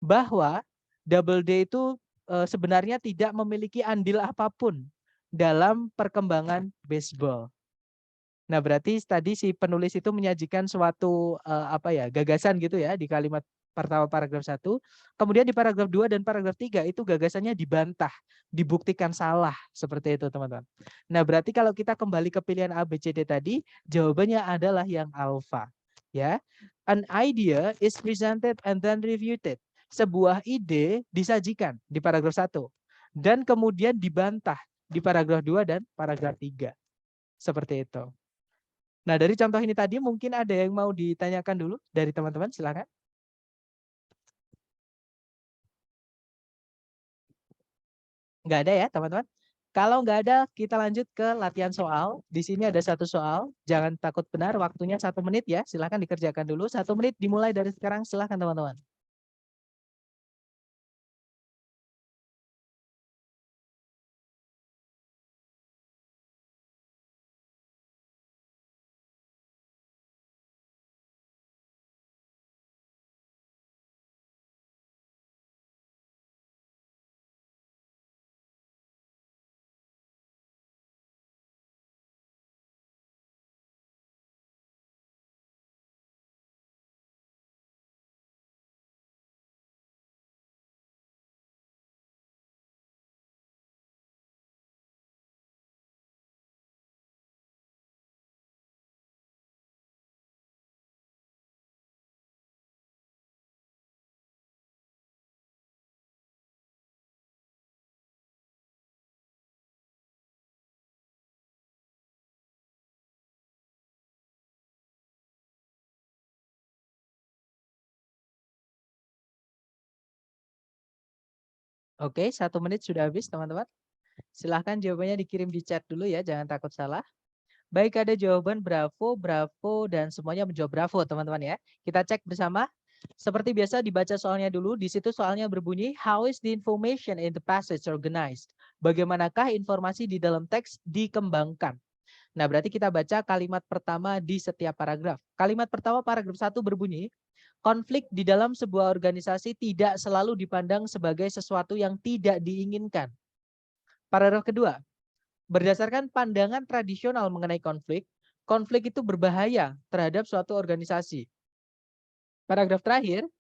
Speaker 1: bahwa Doubleday itu sebenarnya tidak memiliki andil apapun dalam perkembangan baseball. Nah, berarti tadi si penulis itu menyajikan suatu gagasan gitu ya di kalimat pertama paragraf 1. Kemudian di paragraf 2 dan paragraf 3 itu gagasannya dibantah, dibuktikan salah seperti itu, teman-teman. Nah, berarti kalau kita kembali ke pilihan A, B, C, D tadi, jawabannya adalah yang alfa. Ya. An idea is presented and then refuted. Sebuah ide disajikan di paragraf 1 dan kemudian dibantah di paragraf 2 dan paragraf 3. Seperti itu. Nah, dari contoh ini tadi mungkin ada yang mau ditanyakan dulu dari teman-teman, silakan. Nggak ada ya, teman-teman? Kalau nggak ada, kita lanjut ke latihan soal. Di sini ada satu soal, jangan takut benar, waktunya 1 menit ya, silakan dikerjakan dulu. 1 menit dimulai dari sekarang, silakan teman-teman. Oke, 1 menit sudah habis, teman-teman. Silahkan jawabannya dikirim di chat dulu ya, jangan takut salah. Baik, ada jawaban bravo, bravo, dan semuanya menjawab bravo, teman-teman ya. Kita cek bersama. Seperti biasa dibaca soalnya dulu. Di situ soalnya berbunyi, how is the information in the passage organized? Bagaimanakah informasi di dalam teks dikembangkan? Nah, berarti kita baca kalimat pertama di setiap paragraf. Kalimat pertama paragraf 1 berbunyi, konflik di dalam sebuah organisasi tidak selalu dipandang sebagai sesuatu yang tidak diinginkan. Paragraf kedua, berdasarkan pandangan tradisional mengenai konflik, konflik itu berbahaya terhadap suatu organisasi. Paragraf terakhir,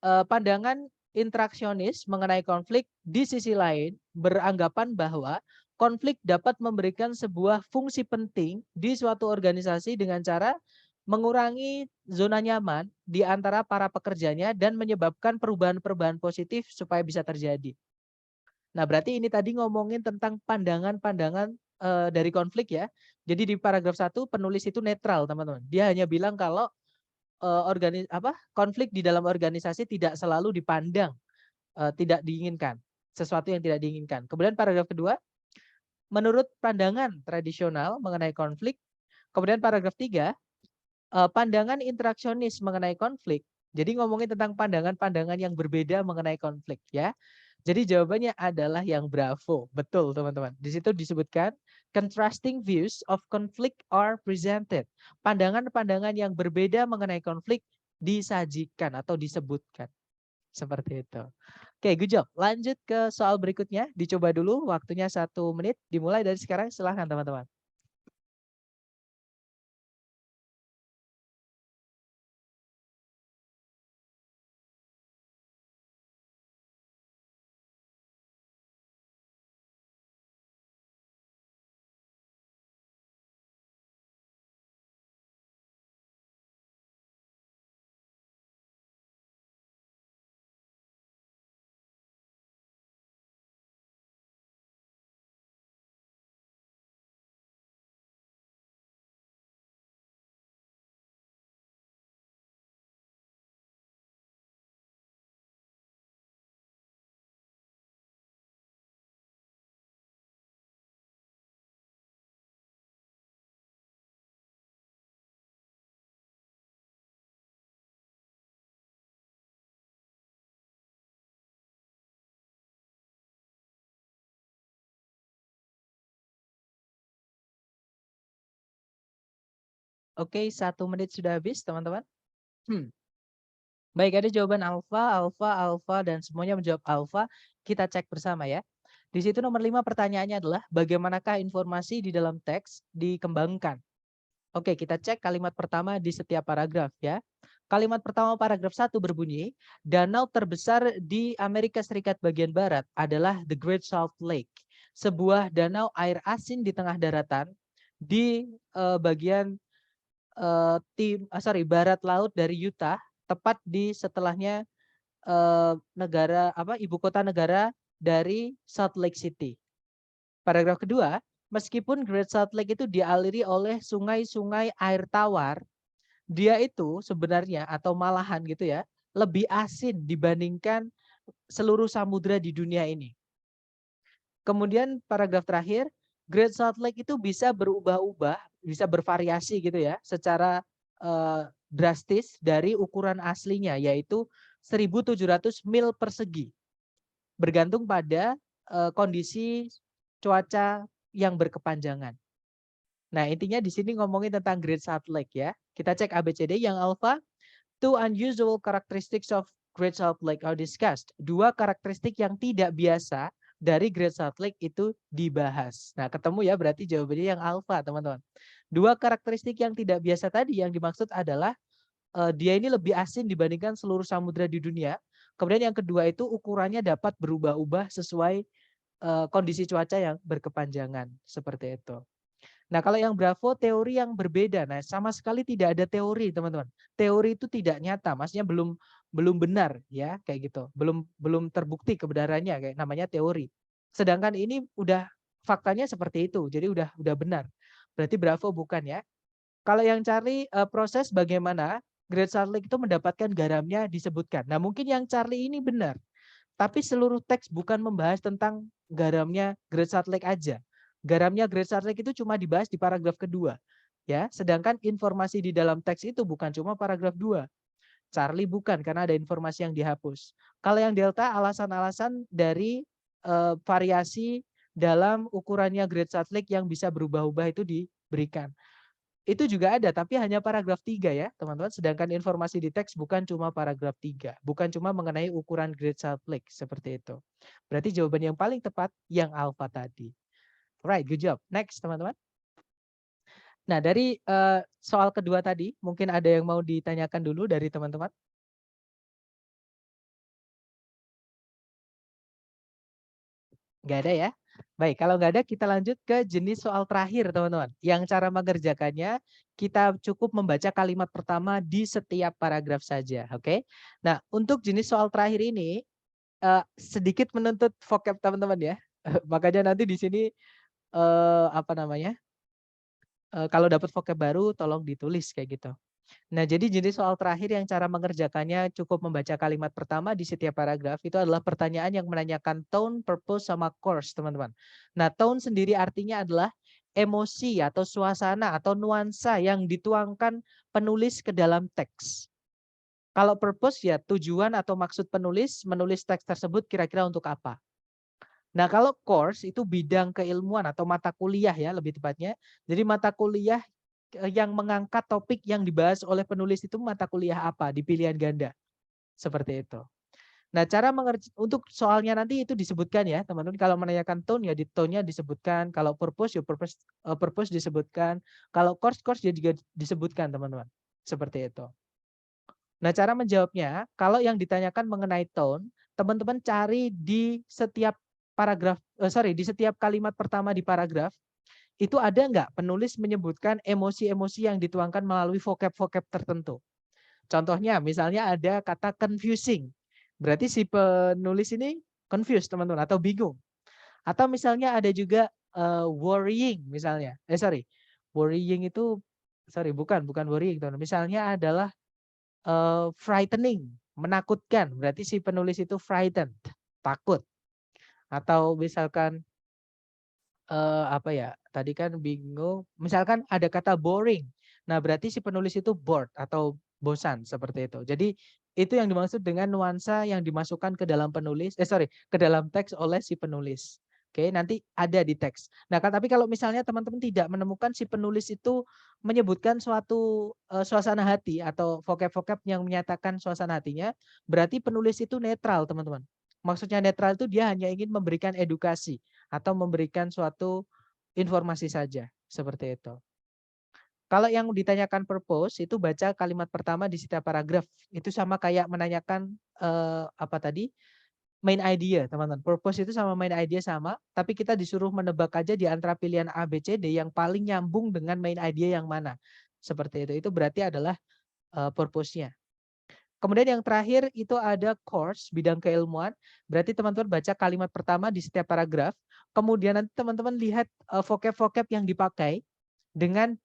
Speaker 1: pandangan interaksionis mengenai konflik di sisi lain beranggapan bahwa konflik dapat memberikan sebuah fungsi penting di suatu organisasi dengan cara mengurangi zona nyaman di antara para pekerjanya dan menyebabkan perubahan-perubahan positif supaya bisa terjadi. Nah, berarti ini tadi ngomongin tentang pandangan-pandangan dari konflik ya. Jadi di paragraf 1 penulis itu netral, teman-teman. Dia hanya bilang kalau konflik di dalam organisasi tidak selalu dipandang tidak diinginkan, sesuatu yang tidak diinginkan. Kemudian paragraf kedua, menurut pandangan tradisional mengenai konflik. Kemudian paragraf 3, pandangan interaksionis mengenai konflik. Jadi ngomongin tentang pandangan-pandangan yang berbeda mengenai konflik ya. Jadi jawabannya adalah yang bravo. Betul, teman-teman. Di situ disebutkan contrasting views of conflict are presented. Pandangan-pandangan yang berbeda mengenai konflik disajikan atau disebutkan. Seperti itu. Oke, good job. Lanjut ke soal berikutnya. Dicoba dulu, waktunya 1 menit. Dimulai dari sekarang, silahkan teman-teman. Oke, 1 menit sudah habis, teman-teman. Baik, ada jawaban alfa, alfa, alfa, dan semuanya menjawab alfa. Kita cek bersama ya. Di situ nomor 5 pertanyaannya adalah bagaimanakah informasi di dalam teks dikembangkan. Oke, kita cek kalimat pertama di setiap paragraf ya. Kalimat pertama paragraf 1 berbunyi, danau terbesar di Amerika Serikat bagian barat adalah The Great Salt Lake. Sebuah danau air asin di tengah daratan di bagian barat laut dari Utah, tepat di setelahnya ibu kota negara dari Salt Lake City. Paragraf kedua, meskipun Great Salt Lake itu dialiri oleh sungai-sungai air tawar, dia itu sebenarnya atau malahan gitu ya, lebih asin dibandingkan seluruh samudra di dunia ini. Kemudian paragraf terakhir, Great Salt Lake itu bisa berubah-ubah, bisa bervariasi gitu ya, secara drastis dari ukuran aslinya, yaitu 1.700 mil persegi. Bergantung pada kondisi cuaca yang berkepanjangan. Nah, intinya di sini ngomongin tentang Great Salt Lake ya. Kita cek ABCD. Yang alpha, two unusual characteristics of Great Salt Lake are discussed. 2 karakteristik yang tidak biasa dari Great Salt Lake itu dibahas. Nah, ketemu ya berarti jawabannya yang alpha, teman-teman. 2 karakteristik yang tidak biasa tadi yang dimaksud adalah dia ini lebih asin dibandingkan seluruh samudra di dunia. Kemudian yang kedua itu ukurannya dapat berubah-ubah sesuai kondisi cuaca yang berkepanjangan, seperti itu. Nah, kalau yang Bravo teori yang berbeda. Nah, sama sekali tidak ada teori, teman-teman. Teori itu tidak nyata, maksudnya belum benar ya, kayak gitu. Belum terbukti kebenarannya, kayak namanya teori. Sedangkan ini udah faktanya seperti itu. Jadi udah benar. Berarti Bravo bukan ya. Kalau yang Charlie proses bagaimana Great Salt Lake itu mendapatkan garamnya disebutkan. Nah, mungkin yang Charlie ini benar. Tapi seluruh teks bukan membahas tentang garamnya Great Salt Lake aja. Garamnya Great Salt Lake itu cuma dibahas di paragraf kedua. Ya, sedangkan informasi di dalam teks itu bukan cuma paragraf 2. Charlie bukan karena ada informasi yang dihapus. Kalau yang Delta alasan-alasan dari variasi dalam ukurannya Great Salt Lake yang bisa berubah-ubah itu diberikan. Itu juga ada, tapi hanya paragraf 3 ya, teman-teman. Sedangkan informasi di teks bukan cuma paragraf 3. Bukan cuma mengenai ukuran Great Salt Lake, seperti itu. Berarti jawaban yang paling tepat yang alpha tadi. Right, good job. Next, teman-teman. Nah, dari soal kedua tadi, mungkin ada yang mau ditanyakan dulu dari teman-teman? Nggak ada ya? Baik, kalau nggak ada kita lanjut ke jenis soal terakhir teman-teman. Yang cara mengerjakannya kita cukup membaca kalimat pertama di setiap paragraf saja, oke? Nah, untuk jenis soal terakhir ini sedikit menuntut vocab teman-teman ya. Makanya nanti di sini apa namanya? Kalau dapat vocab baru tolong ditulis kayak gitu. Nah, jadi jenis soal terakhir yang cara mengerjakannya cukup membaca kalimat pertama di setiap paragraf itu adalah pertanyaan yang menanyakan tone, purpose, sama course, teman-teman. Nah, tone sendiri artinya adalah emosi atau suasana atau nuansa yang dituangkan penulis ke dalam teks. Kalau purpose ya tujuan atau maksud penulis menulis teks tersebut kira-kira untuk apa. Nah, kalau course itu bidang keilmuan atau mata kuliah ya lebih tepatnya. Jadi mata kuliah yang mengangkat topik yang dibahas oleh penulis itu mata kuliah apa di pilihan ganda. Seperti itu. Nah, untuk soalnya nanti itu disebutkan ya, teman-teman. Kalau menanyakan tone ya di tone-nya disebutkan, kalau purpose ya purpose disebutkan, kalau course ya juga disebutkan, teman-teman. Seperti itu. Nah, cara menjawabnya, kalau yang ditanyakan mengenai tone, teman-teman cari di setiap di setiap kalimat pertama di paragraf, itu ada nggak penulis menyebutkan emosi-emosi yang dituangkan melalui vocab-vocab tertentu. Contohnya, misalnya ada kata confusing. Berarti si penulis ini confused, teman-teman, atau bingung. Atau misalnya ada juga worrying, misalnya. Worrying itu, bukan worrying, teman-teman. Misalnya adalah frightening, menakutkan. Berarti si penulis itu frightened, takut. Atau misalkan apa ya? Tadi kan bingung. Misalkan ada kata boring. Nah, berarti si penulis itu bored atau bosan seperti itu. Jadi itu yang dimaksud dengan nuansa yang dimasukkan ke dalam ke dalam teks oleh si penulis. Oke, nanti ada di teks. Nah, tapi kalau misalnya teman-teman tidak menemukan si penulis itu menyebutkan suatu suasana hati atau vocab-vocab yang menyatakan suasana hatinya, berarti penulis itu netral, teman-teman. Maksudnya netral itu dia hanya ingin memberikan edukasi atau memberikan suatu informasi saja, seperti itu. Kalau yang ditanyakan purpose itu baca kalimat pertama di setiap paragraf. Itu sama kayak menanyakan apa tadi? Main idea, teman-teman. Purpose itu sama main idea sama, tapi kita disuruh menebak aja di antara pilihan A, B, C, D yang paling nyambung dengan main idea yang mana. Seperti itu. Itu berarti adalah purpose-nya. Kemudian yang terakhir itu ada course, bidang keilmuan. Berarti teman-teman baca kalimat pertama di setiap paragraf. Kemudian nanti teman-teman lihat vocab-vocab yang dipakai dengan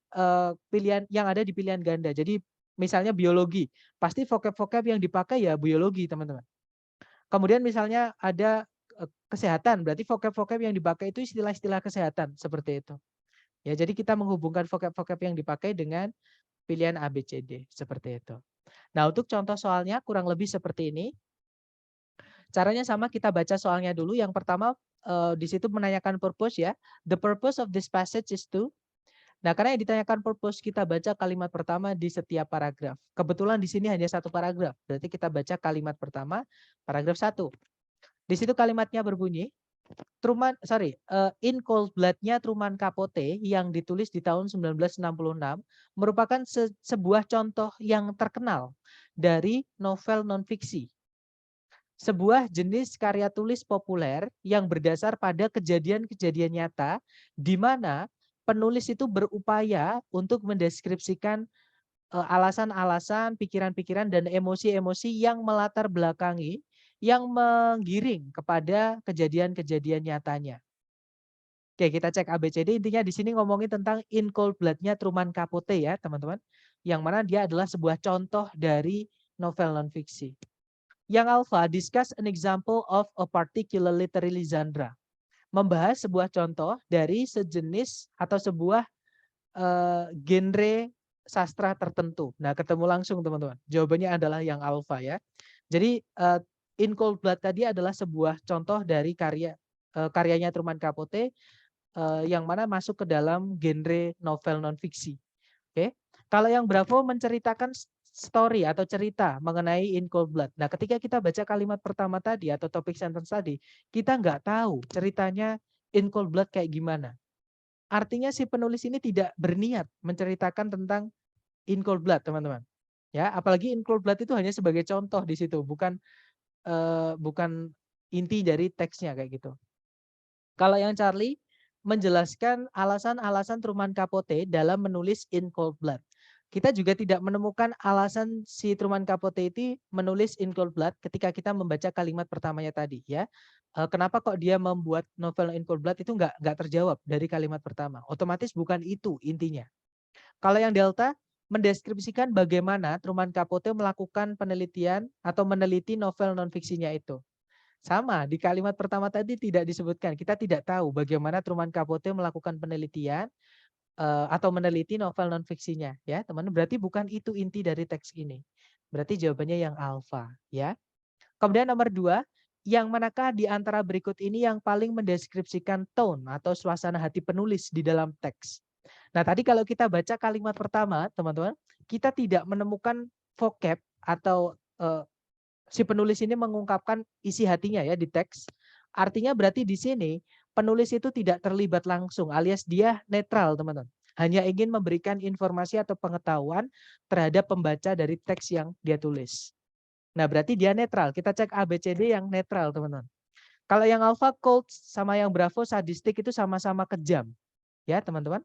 Speaker 1: pilihan yang ada di pilihan ganda. Jadi misalnya biologi, pasti vocab-vocab yang dipakai ya biologi, teman-teman. Kemudian misalnya ada kesehatan, berarti vocab-vocab yang dipakai itu istilah-istilah kesehatan, seperti itu. Ya, jadi kita menghubungkan vocab-vocab yang dipakai dengan pilihan A, B, C, D, seperti itu. Nah, untuk contoh soalnya kurang lebih seperti ini. Caranya sama, kita baca soalnya dulu. Yang pertama di situ menanyakan purpose ya. The purpose of this passage is to. Nah, karena yang ditanyakan purpose, kita baca kalimat pertama di setiap paragraf. Kebetulan di sini hanya satu paragraf. Berarti kita baca kalimat pertama, paragraf 1. Di situ kalimatnya berbunyi, In Cold Blood-nya Truman Capote yang ditulis di tahun 1966 merupakan sebuah contoh yang terkenal dari novel non-fiksi. Sebuah jenis karya tulis populer yang berdasar pada kejadian-kejadian nyata di mana penulis itu berupaya untuk mendeskripsikan alasan-alasan, pikiran-pikiran, dan emosi-emosi yang melatar belakangi, yang menggiring kepada kejadian-kejadian nyatanya. Oke, kita cek ABCD. Intinya di sini ngomongin tentang In Cold Blood-nya Truman Capote ya, teman-teman. Yang mana dia adalah sebuah contoh dari novel non-fiksi. Yang alpha, discuss an example of a particular literary genre. Membahas sebuah contoh dari sejenis atau sebuah genre sastra tertentu. Nah, ketemu langsung teman-teman. Jawabannya adalah yang alpha ya. Jadi In Cold Blood tadi adalah sebuah contoh dari karyanya Truman Capote yang mana masuk ke dalam genre novel non-fiksi. Oke. Kalau yang Bravo menceritakan story atau cerita mengenai In Cold Blood. Nah, ketika kita baca kalimat pertama tadi atau topik sentence tadi, kita nggak tahu ceritanya In Cold Blood kayak gimana. Artinya si penulis ini tidak berniat menceritakan tentang In Cold Blood, teman-teman. Ya, apalagi In Cold Blood itu hanya sebagai contoh di situ, bukan inti dari teksnya kayak gitu. Kalau yang Charlie menjelaskan alasan-alasan Truman Capote dalam menulis In Cold Blood. Kita juga tidak menemukan alasan si Truman Capote itu menulis In Cold Blood ketika kita membaca kalimat pertamanya tadi ya. Kenapa kok dia membuat novel In Cold Blood itu nggak terjawab dari kalimat pertama. Otomatis bukan itu intinya. Kalau yang Delta mendeskripsikan bagaimana Truman Capote melakukan penelitian atau meneliti novel non-fiksinya itu. Sama, di kalimat pertama tadi tidak disebutkan. Kita tidak tahu bagaimana Truman Capote melakukan penelitian atau meneliti novel non-fiksinya. Ya, teman-teman. Berarti bukan itu inti dari teks ini. Berarti jawabannya yang alfa. Ya. Kemudian nomor 2, yang manakah di antara berikut ini yang paling mendeskripsikan tone atau suasana hati penulis di dalam teks? Nah, tadi kalau kita baca kalimat pertama, teman-teman, kita tidak menemukan vocab atau si penulis ini mengungkapkan isi hatinya ya di teks. Artinya berarti di sini penulis itu tidak terlibat langsung alias dia netral, teman-teman. Hanya ingin memberikan informasi atau pengetahuan terhadap pembaca dari teks yang dia tulis. Nah, berarti dia netral. Kita cek ABCD yang netral, teman-teman. Kalau yang alpha cold sama yang bravo sadistik itu sama-sama kejam. Ya, teman-teman.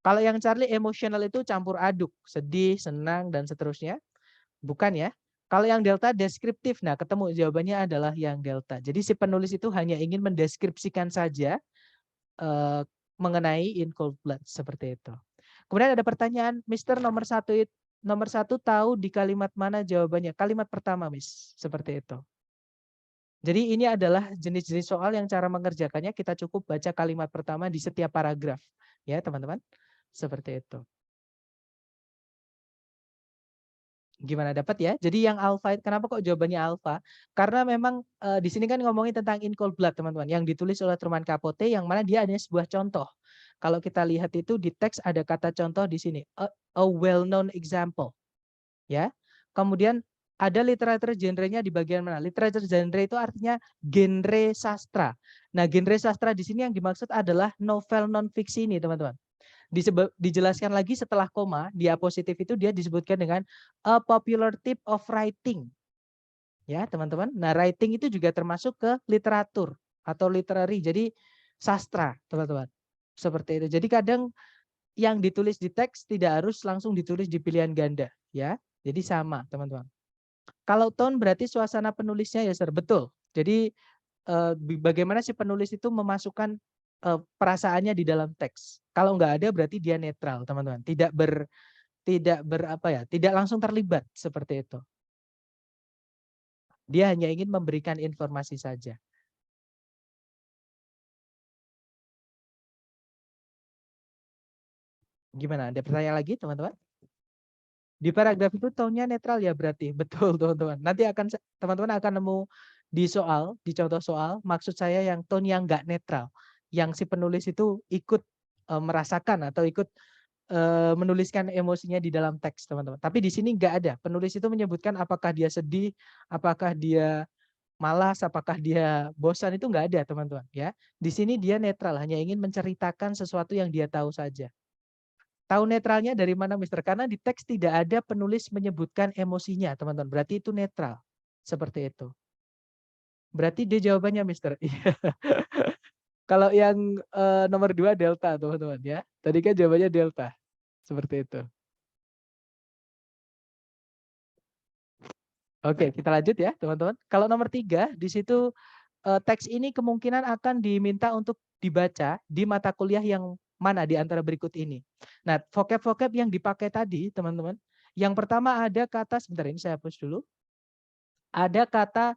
Speaker 1: Kalau yang Charlie emosional itu campur aduk, sedih, senang, dan seterusnya. Bukan ya. Kalau yang delta deskriptif, nah ketemu jawabannya adalah yang delta. Jadi si penulis itu hanya ingin mendeskripsikan saja mengenai In Cold Blood seperti itu. Kemudian ada pertanyaan, Mister nomor satu tahu di kalimat mana jawabannya? Kalimat pertama, Miss. Seperti itu. Jadi ini adalah jenis-jenis soal yang cara mengerjakannya kita cukup baca kalimat pertama di setiap paragraf. Ya teman-teman. Seperti itu. Gimana dapat ya? Jadi yang alpha, kenapa kok jawabannya alpha? Karena memang di sini kan ngomongin tentang In Cold Blood, teman-teman, yang ditulis oleh Truman Capote, yang mana dia hanya sebuah contoh. Kalau kita lihat itu di teks ada kata contoh di sini, a well-known example, ya. Kemudian ada literatur genrenya di bagian mana? Literatur genre itu artinya genre sastra. Nah, genre sastra di sini yang dimaksud adalah novel non-fiksi ini, teman-teman. Dijelaskan lagi setelah koma, diapositif itu dia disebutkan dengan a popular type of writing. Ya, teman-teman. Nah, writing itu juga termasuk ke literatur atau literary. Jadi sastra, teman-teman. Seperti itu. Jadi kadang yang ditulis di teks tidak harus langsung ditulis di pilihan ganda, ya. Jadi sama, teman-teman. Kalau tone berarti suasana penulisnya ya, Sir. Betul. Jadi bagaimana si penulis itu memasukkan perasaannya di dalam teks. Kalau nggak ada berarti dia netral, teman-teman. Tidak langsung terlibat seperti itu. Dia hanya ingin memberikan informasi saja. Gimana? Ada pertanyaan lagi, teman-teman? Di paragraf itu tone-nya netral ya berarti. Betul, teman-teman. Nanti teman-teman akan nemu di soal, di contoh soal, maksud saya yang tone yang nggak netral. Yang si penulis itu ikut merasakan atau ikut menuliskan emosinya di dalam teks, teman-teman. Tapi di sini nggak ada. Penulis itu menyebutkan apakah dia sedih, apakah dia malas, apakah dia bosan, itu nggak ada, teman-teman. Ya, di sini dia netral, hanya ingin menceritakan sesuatu yang dia tahu saja. Tahu netralnya dari mana, Mister? Karena di teks tidak ada penulis menyebutkan emosinya, teman-teman. Berarti itu netral, seperti itu. Berarti dia jawabannya, Mister. Kalau yang nomor 2 delta, teman-teman ya. Tadi kan jawabannya delta. Seperti itu. Oke, kita lanjut ya, teman-teman. Kalau nomor 3, di situ teks ini kemungkinan akan diminta untuk dibaca di mata kuliah yang mana di antara berikut ini. Nah, vocab-vocab yang dipakai tadi, teman-teman. Yang pertama ada kata, sebentar ini saya hapus dulu. Ada kata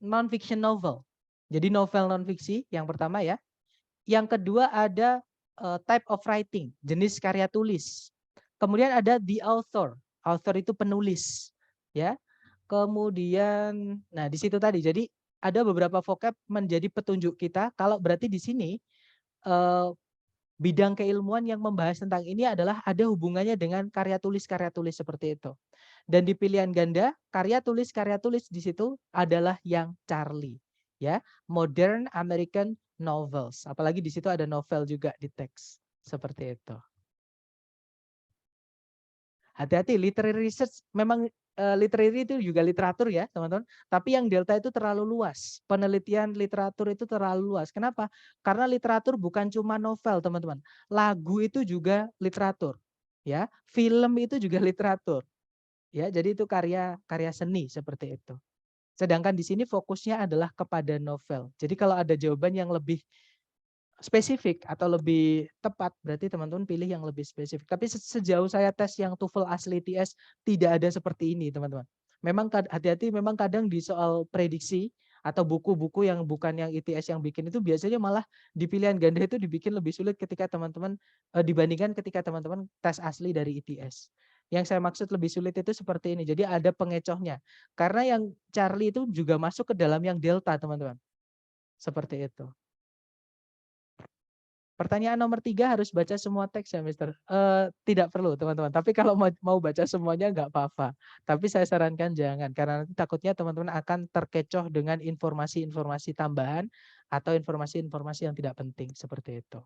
Speaker 1: non-fiction novel. Jadi novel non-fiksi yang pertama ya. Yang kedua ada type of writing, jenis karya tulis. Kemudian ada the author. Author itu penulis, ya. Kemudian, nah di situ tadi. Jadi ada beberapa vocab menjadi petunjuk kita. Kalau berarti di sini bidang keilmuan yang membahas tentang ini adalah ada hubungannya dengan karya tulis seperti itu. Dan di pilihan ganda, karya tulis di situ adalah yang Charlie, ya, modern American novels. Apalagi di situ ada novel juga di teks seperti itu. Hati-hati, literary research memang literary itu juga literatur ya, teman-teman. Tapi yang delta itu terlalu luas. Penelitian literatur itu terlalu luas. Kenapa? Karena literatur bukan cuma novel, teman-teman. Lagu itu juga literatur. Ya, film itu juga literatur. Ya, jadi itu karya karya seni seperti itu. Sedangkan di sini fokusnya adalah kepada novel. Jadi kalau ada jawaban yang lebih spesifik atau lebih tepat, berarti teman-teman pilih yang lebih spesifik. Tapi sejauh saya tes yang TOEFL asli ITS tidak ada seperti ini, teman-teman. Memang hati-hati, memang kadang di soal prediksi atau buku-buku yang bukan yang ITS yang bikin itu biasanya malah di pilihan ganda itu dibikin lebih sulit ketika teman-teman dibandingkan ketika teman-teman tes asli dari ITS. Yang saya maksud lebih sulit itu seperti ini. Jadi ada pengecohnya. Karena yang Charlie itu juga masuk ke dalam yang delta, teman-teman. Seperti itu. Pertanyaan nomor 3 harus baca semua teks ya, Mister. Tidak perlu, teman-teman. Tapi kalau mau baca semuanya nggak apa-apa. Tapi saya sarankan jangan, karena nanti takutnya teman-teman akan terkecoh dengan informasi-informasi tambahan atau informasi-informasi yang tidak penting seperti itu.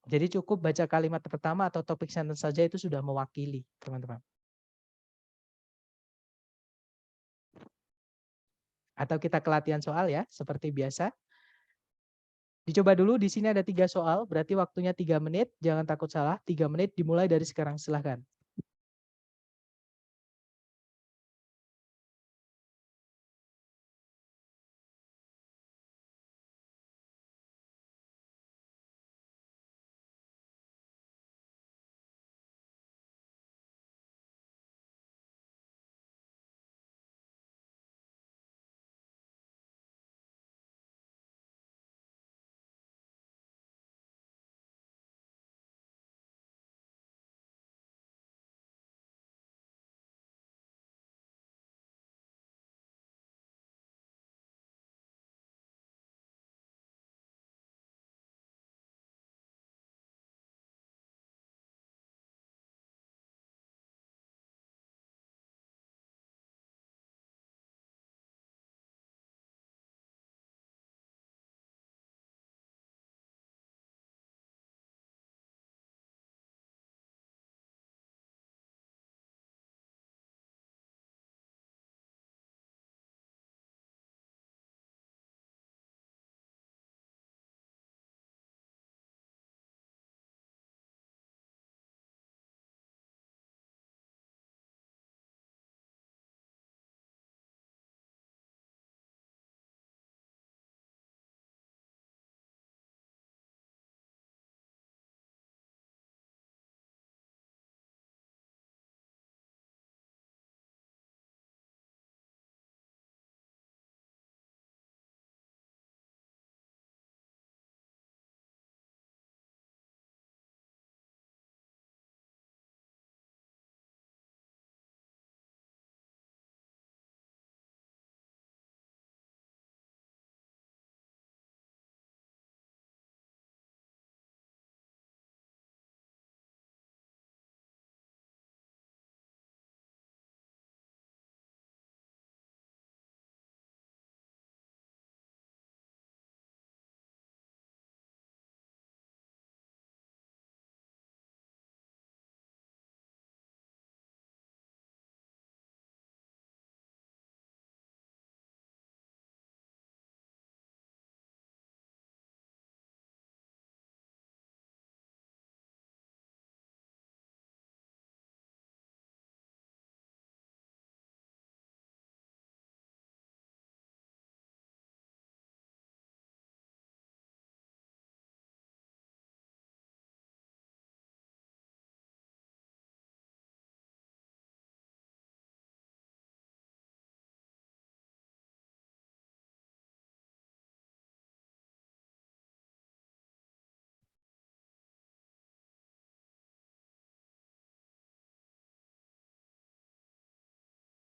Speaker 1: Jadi cukup baca kalimat pertama atau topik sentence saja itu sudah mewakili, teman-teman. Atau kita ke latihan soal ya, seperti biasa. Dicoba dulu, di sini ada 3 soal, berarti waktunya 3 menit. Jangan takut salah, 3 menit dimulai dari sekarang, silahkan.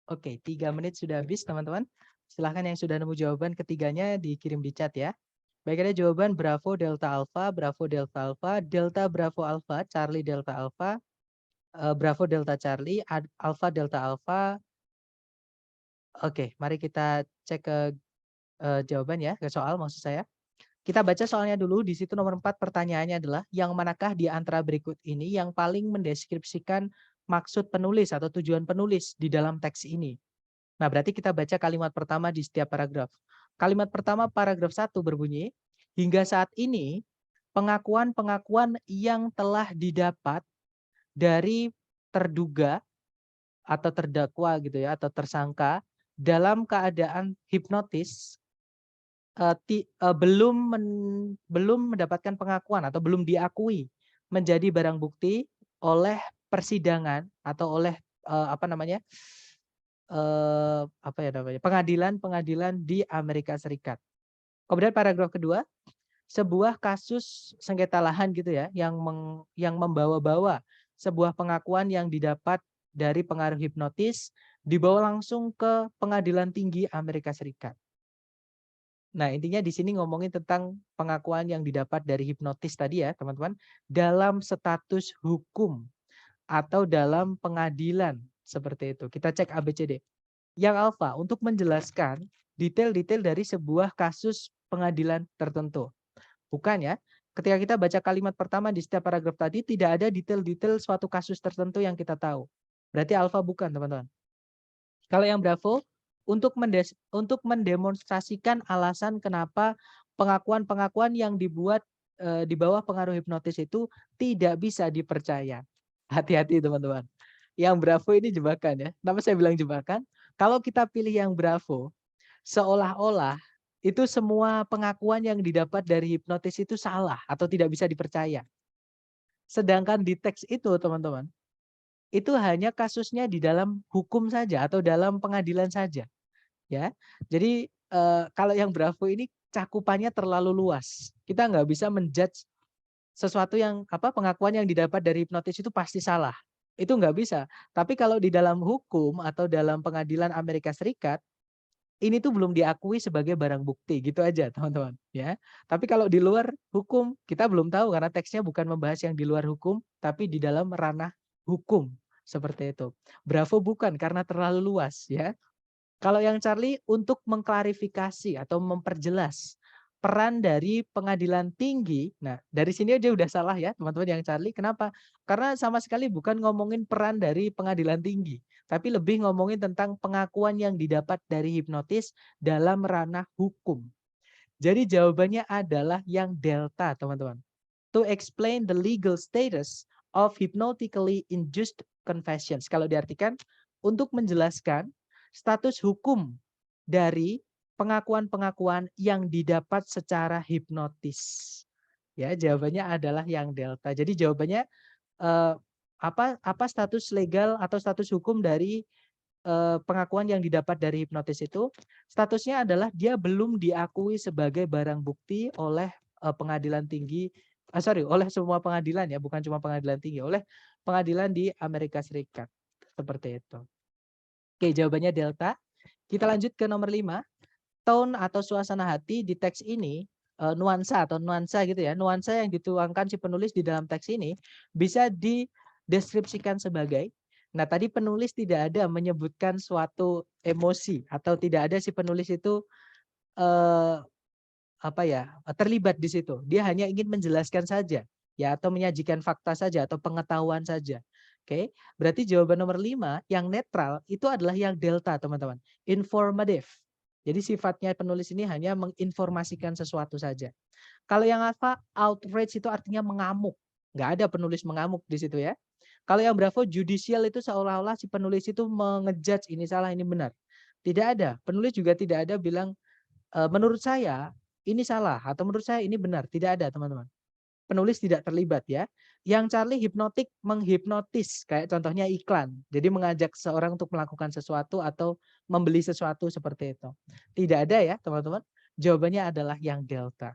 Speaker 1: Oke, 3 menit sudah habis, teman-teman. Silahkan yang sudah nemu jawaban ketiganya dikirim di chat ya. Baik, ada jawaban Bravo Delta Alpha, Bravo Delta Alpha, Delta Bravo Alpha, Charlie Delta Alpha, Bravo Delta Charlie, Alpha Delta Alpha. Oke, mari kita cek ke jawaban ya, ke soal maksud saya. Kita baca soalnya dulu. Di situ nomor 4 pertanyaannya adalah, yang manakah di antara berikut ini yang paling mendeskripsikan maksud penulis atau tujuan penulis di dalam teks ini. Nah, berarti kita baca kalimat pertama di setiap paragraf. Kalimat pertama paragraf 1 berbunyi, hingga saat ini pengakuan-pengakuan yang telah didapat dari terduga atau terdakwa gitu ya, atau tersangka dalam keadaan hipnotis belum mendapatkan pengakuan atau belum diakui menjadi barang bukti oleh persidangan atau oleh apa namanya apa ya namanya pengadilan di Amerika Serikat. Kemudian paragraf kedua, sebuah kasus sengketa lahan gitu ya yang membawa-bawa sebuah pengakuan yang didapat dari pengaruh hipnotis dibawa langsung ke Pengadilan Tinggi Amerika Serikat. Nah, intinya di sini ngomongin tentang pengakuan yang didapat dari hipnotis tadi ya, teman-teman, dalam status hukum atau dalam pengadilan seperti itu. Kita cek ABCD. Yang alfa untuk menjelaskan detail-detail dari sebuah kasus pengadilan tertentu. Bukan ya, ketika kita baca kalimat pertama di setiap paragraf tadi tidak ada detail-detail suatu kasus tertentu yang kita tahu. Berarti alfa bukan, teman-teman. Kalau yang Bravo untuk mendemonstrasikan alasan kenapa pengakuan-pengakuan yang dibuat di bawah pengaruh hipnotis itu tidak bisa dipercaya. Hati-hati teman-teman. Yang Bravo ini jebakan ya. Kenapa saya bilang jebakan? Kalau kita pilih yang Bravo, seolah-olah itu semua pengakuan yang didapat dari hipnotis itu salah atau tidak bisa dipercaya. Sedangkan di teks itu teman-teman, itu hanya kasusnya di dalam hukum saja atau dalam pengadilan saja, ya. Jadi kalau yang Bravo ini cakupannya terlalu luas. Kita nggak bisa menjudge sesuatu yang pengakuan yang didapat dari hipnotis itu pasti salah. Itu nggak bisa. Tapi kalau di dalam hukum atau dalam pengadilan Amerika Serikat, ini tuh belum diakui sebagai barang bukti, gitu aja teman-teman, ya. Tapi kalau di luar hukum, kita belum tahu karena teksnya bukan membahas yang di luar hukum, tapi di dalam ranah hukum, seperti itu. Bravo bukan, karena terlalu luas, ya. Kalau yang Charlie untuk mengklarifikasi atau memperjelas peran dari pengadilan tinggi. Nah, dari sini aja udah salah ya, teman-teman yang Charlie. Kenapa? Karena sama sekali bukan ngomongin peran dari pengadilan tinggi, tapi lebih ngomongin tentang pengakuan yang didapat dari hipnotis dalam ranah hukum. Jadi jawabannya adalah yang delta, teman-teman. To explain the legal status of hypnotically induced confessions. Kalau diartikan untuk menjelaskan status hukum dari pengakuan-pengakuan yang didapat secara hipnotis. Ya, jawabannya adalah yang delta. Jadi jawabannya apa status legal atau status hukum dari pengakuan yang didapat dari hipnotis itu? Statusnya adalah dia belum diakui sebagai barang bukti oleh pengadilan tinggi, oleh semua pengadilan ya, bukan cuma pengadilan tinggi, oleh pengadilan di Amerika Serikat. Seperti itu. Oke, jawabannya delta. Kita lanjut ke nomor 5. Tone atau suasana hati di teks ini, nuansa gitu ya. Nuansa yang dituangkan si penulis di dalam teks ini bisa dideskripsikan sebagai, nah tadi penulis tidak ada menyebutkan suatu emosi atau tidak ada si penulis itu eh, terlibat di situ. Dia hanya ingin menjelaskan saja ya atau menyajikan fakta saja atau pengetahuan saja. Oke, berarti jawaban nomor 5 yang netral itu adalah yang delta, teman-teman. Informative. Jadi sifatnya penulis ini hanya menginformasikan sesuatu saja. Kalau yang alpha, outrage itu artinya mengamuk. Nggak ada penulis mengamuk di situ ya. Kalau yang bravo, judicial itu seolah-olah si penulis itu mengejudge ini salah, ini benar. Tidak ada. Penulis juga tidak ada bilang, menurut saya ini salah atau menurut saya ini benar. Tidak ada, teman-teman. Penulis tidak terlibat ya. Yang Charlie hipnotik menghipnotis, kayak contohnya iklan. Jadi mengajak seorang untuk melakukan sesuatu atau membeli sesuatu seperti itu. Tidak ada ya, teman-teman. Jawabannya adalah yang delta.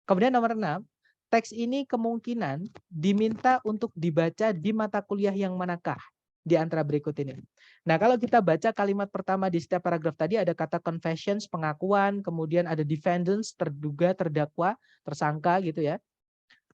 Speaker 1: Kemudian nomor 6, teks ini kemungkinan diminta untuk dibaca di mata kuliah yang manakah di antara berikut ini. Nah, kalau kita baca kalimat pertama di setiap paragraf tadi ada kata confessions, pengakuan, kemudian ada defendants, terduga, terdakwa, tersangka gitu ya.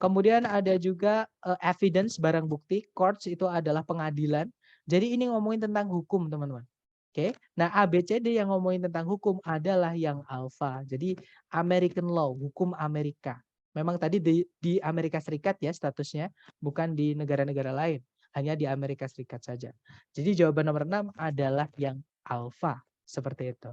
Speaker 1: Kemudian ada juga evidence, barang bukti, courts itu adalah pengadilan. Jadi ini ngomongin tentang hukum, teman-teman. Oke. Nah, ABCD yang ngomongin tentang hukum adalah yang alpha. Jadi American law, hukum Amerika. Memang tadi di Amerika Serikat ya statusnya, bukan di negara-negara lain. hanya di Amerika Serikat saja. Jadi jawaban nomor 6 adalah yang alfa, seperti itu.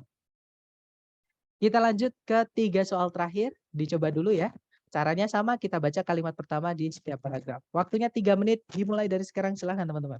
Speaker 1: Kita lanjut ke 3 soal terakhir, dicoba dulu ya. Caranya sama, kita baca kalimat pertama di setiap paragraf. Waktunya 3 menit, dimulai dari sekarang, silahkan teman-teman.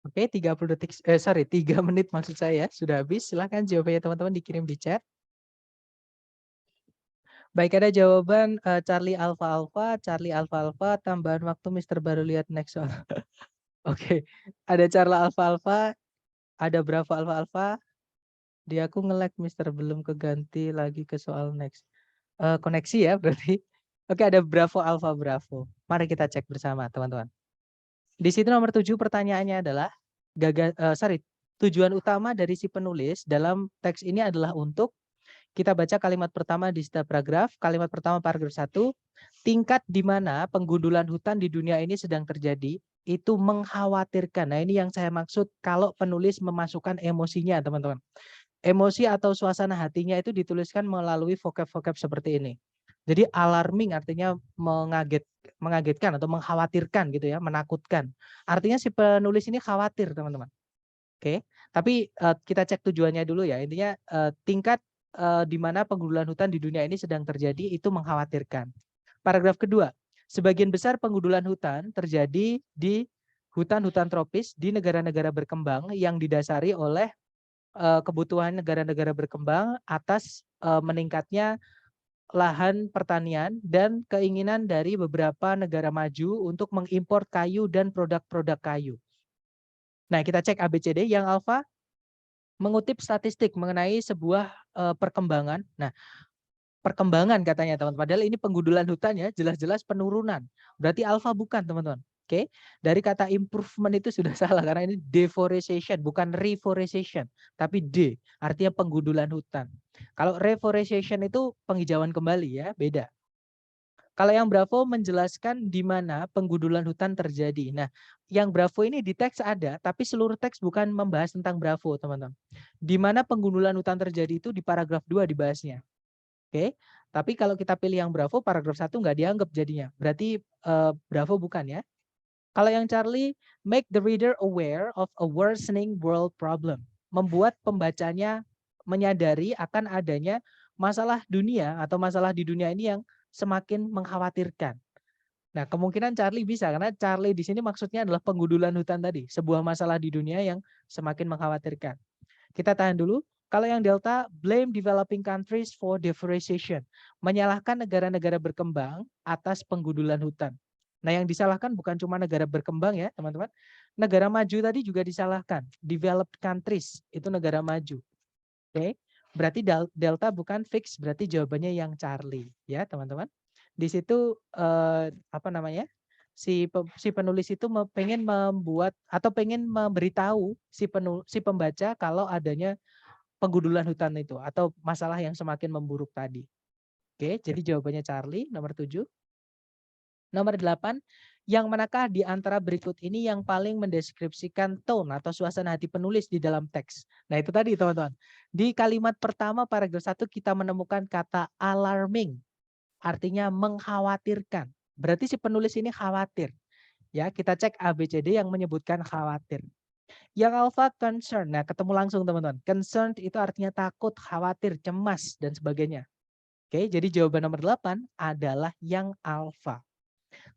Speaker 1: Oke, 30 detik, 3 menit maksud saya sudah habis. Silahkan jawabannya teman-teman dikirim di chat. Baik, ada jawaban Charlie Alpha Alpha, Charlie Alpha Alpha, tambahan waktu Mister baru lihat next soal. Oke, ada Charlie Alpha Alpha, ada Bravo Alpha Alpha. Di aku nge-lag Mister belum keganti lagi ke soal next. Koneksi ya berarti. Oke, ada Bravo Alpha Bravo. Mari kita cek bersama teman-teman. Di situ nomor 7 pertanyaannya adalah tujuan utama dari si penulis dalam teks ini adalah untuk kita baca kalimat pertama di setiap paragraf. Kalimat pertama paragraf 1, tingkat di mana penggundulan hutan di dunia ini sedang terjadi itu mengkhawatirkan. Nah, ini yang saya maksud kalau penulis memasukkan emosinya, teman-teman. Emosi atau suasana hatinya itu dituliskan melalui vocab-vocab seperti ini. Jadi alarming artinya mengagetkan atau mengkhawatirkan gitu ya, menakutkan. Artinya si penulis ini khawatir, teman-teman. Oke, tapi kita cek tujuannya dulu ya. Intinya tingkat di mana penggundulan hutan di dunia ini sedang terjadi itu mengkhawatirkan. Paragraf kedua, sebagian besar penggundulan hutan terjadi di hutan-hutan tropis di negara-negara berkembang yang didasari oleh kebutuhan negara-negara berkembang atas meningkatnya lahan pertanian dan keinginan dari beberapa negara maju untuk mengimpor kayu dan produk-produk kayu. Nah, kita cek ABCD. Yang alfa mengutip statistik mengenai sebuah perkembangan. Nah, perkembangan katanya teman-teman. Padahal ini penggundulan hutan ya, jelas-jelas penurunan. Berarti alfa bukan teman-teman. Oke, dari kata improvement itu sudah salah karena ini deforestation bukan reforestation, tapi D artinya penggundulan hutan. Kalau reforestation itu penghijauan kembali ya, beda. Kalau yang Bravo menjelaskan di mana penggundulan hutan terjadi. Nah, yang Bravo ini di teks ada, tapi seluruh teks bukan membahas tentang Bravo, teman-teman. Di mana penggundulan hutan terjadi itu di paragraf 2 dibahasnya. Oke, tapi kalau kita pilih yang Bravo, paragraf 1 nggak dianggap jadinya. Berarti Bravo bukan ya. Kalau yang Charlie, make the reader aware of a worsening world problem. Membuat pembacanya menyadari akan adanya masalah dunia atau masalah di dunia ini yang semakin mengkhawatirkan. Nah, kemungkinan Charlie bisa karena Charlie di sini maksudnya adalah penggundulan hutan tadi, sebuah masalah di dunia yang semakin mengkhawatirkan. Kita tahan dulu. Kalau yang Delta, blame developing countries for deforestation. Menyalahkan negara-negara berkembang atas penggundulan hutan. Nah, yang disalahkan bukan cuma negara berkembang ya, teman-teman. Negara maju tadi juga disalahkan. Developed countries, itu negara maju. Oke, berarti Delta bukan fix, berarti jawabannya yang Charlie. Ya, teman-teman. Di situ, apa namanya, si penulis itu pengen membuat atau pengen memberitahu si pembaca kalau adanya penggundulan hutan itu atau masalah yang semakin memburuk tadi. Oke, jadi jawabannya Charlie nomor 7. Nomor 8, yang manakah di antara berikut ini yang paling mendeskripsikan tone atau suasana hati penulis di dalam teks? Nah, itu tadi teman-teman. Di kalimat pertama paragraf 1 kita menemukan kata alarming, artinya mengkhawatirkan. Berarti si penulis ini khawatir. Ya, kita cek ABCD yang menyebutkan khawatir. Yang alpha concern, nah ketemu langsung teman-teman. Concerned itu artinya takut, khawatir, cemas, dan sebagainya. Oke, jadi jawaban nomor 8 adalah yang alpha.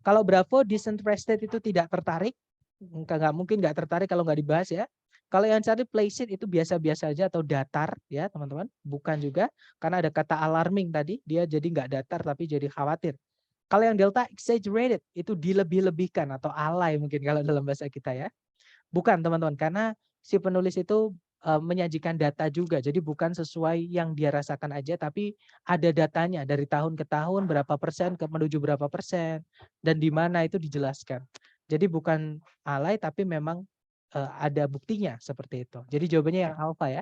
Speaker 1: Kalau Bravo disinterested itu tidak tertarik, nggak mungkin nggak tertarik kalau nggak dibahas ya. Kalau yang cari placid itu biasa-biasa aja atau datar ya teman-teman. Bukan juga, karena ada kata alarming tadi, dia jadi nggak datar tapi jadi khawatir. Kalau yang delta exaggerated itu dilebih-lebihkan atau alay mungkin kalau dalam bahasa kita ya. Bukan teman-teman, karena si penulis itu menyajikan data juga. Jadi bukan sesuai yang dia rasakan aja, tapi ada datanya dari tahun ke tahun berapa persen menuju berapa persen dan di mana itu dijelaskan. Jadi bukan alay tapi memang ada buktinya seperti itu. Jadi jawabannya yang alfa ya.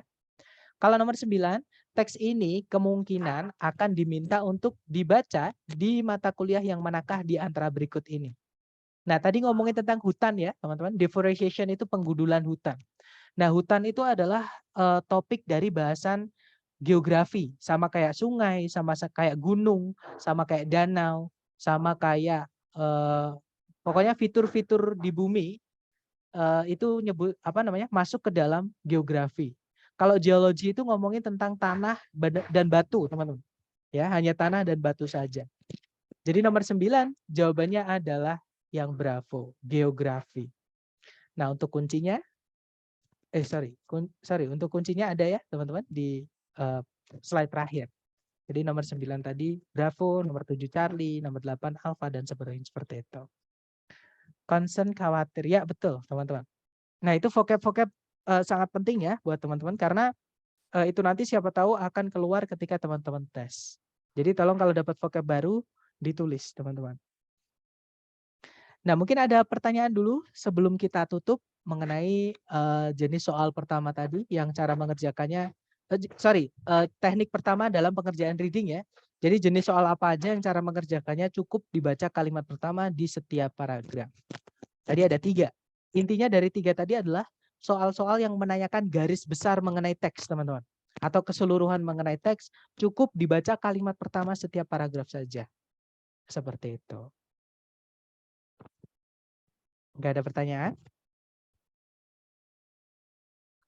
Speaker 1: Kalau nomor 9, teks ini kemungkinan akan diminta untuk dibaca di mata kuliah yang manakah di antara berikut ini. Nah, tadi ngomongin tentang hutan ya, teman-teman. Deforestation itu penggundulan hutan. Nah, hutan itu adalah topik dari bahasan geografi, sama kayak sungai, sama kayak gunung, sama kayak danau, sama kayak pokoknya fitur-fitur di bumi itu nyebut apa namanya? Masuk ke dalam geografi. Kalau geologi itu ngomongin tentang tanah dan batu, teman-teman. Ya, hanya tanah dan batu saja. Jadi nomor 9 jawabannya adalah yang Bravo, geografi. Nah, untuk kuncinya untuk kuncinya ada ya, teman-teman di slide terakhir. Jadi nomor 9 tadi Bravo, nomor 7 Charlie, nomor 8 Alpha dan seperti itu. Concern, khawatir. Ya, betul, teman-teman. Nah, itu vocab-vocab sangat penting ya buat teman-teman karena itu nanti siapa tahu akan keluar ketika teman-teman tes. Jadi tolong kalau dapat vocab baru ditulis, teman-teman. Nah, mungkin ada pertanyaan dulu sebelum kita tutup mengenai jenis soal pertama tadi yang cara mengerjakannya. Teknik pertama dalam pengerjaan reading ya. Jadi jenis soal apa aja yang cara mengerjakannya cukup dibaca kalimat pertama di setiap paragraf. Tadi ada 3. Intinya dari 3 tadi adalah soal-soal yang menanyakan garis besar mengenai teks, teman-teman. Atau keseluruhan mengenai teks cukup dibaca kalimat pertama setiap paragraf saja. Seperti itu. Nggak ada pertanyaan?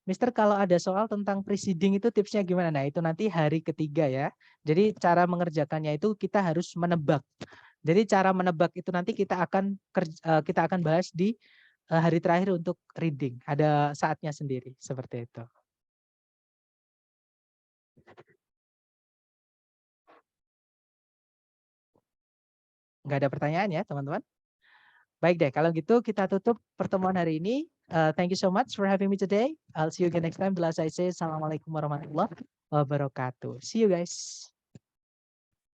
Speaker 1: Mister, kalau ada soal tentang preceding itu tipsnya gimana? Nah, itu nanti hari ketiga ya. Jadi cara mengerjakannya itu kita harus menebak. Jadi cara menebak itu nanti kita akan bahas di hari terakhir untuk reading. Ada saatnya sendiri seperti itu. Nggak ada pertanyaan ya, teman-teman? Baik deh, kalau gitu kita tutup pertemuan hari ini. Thank you so much for having me today. I'll see you again next time. Bila saya say, Assalamualaikum warahmatullahi wabarakatuh. See you guys.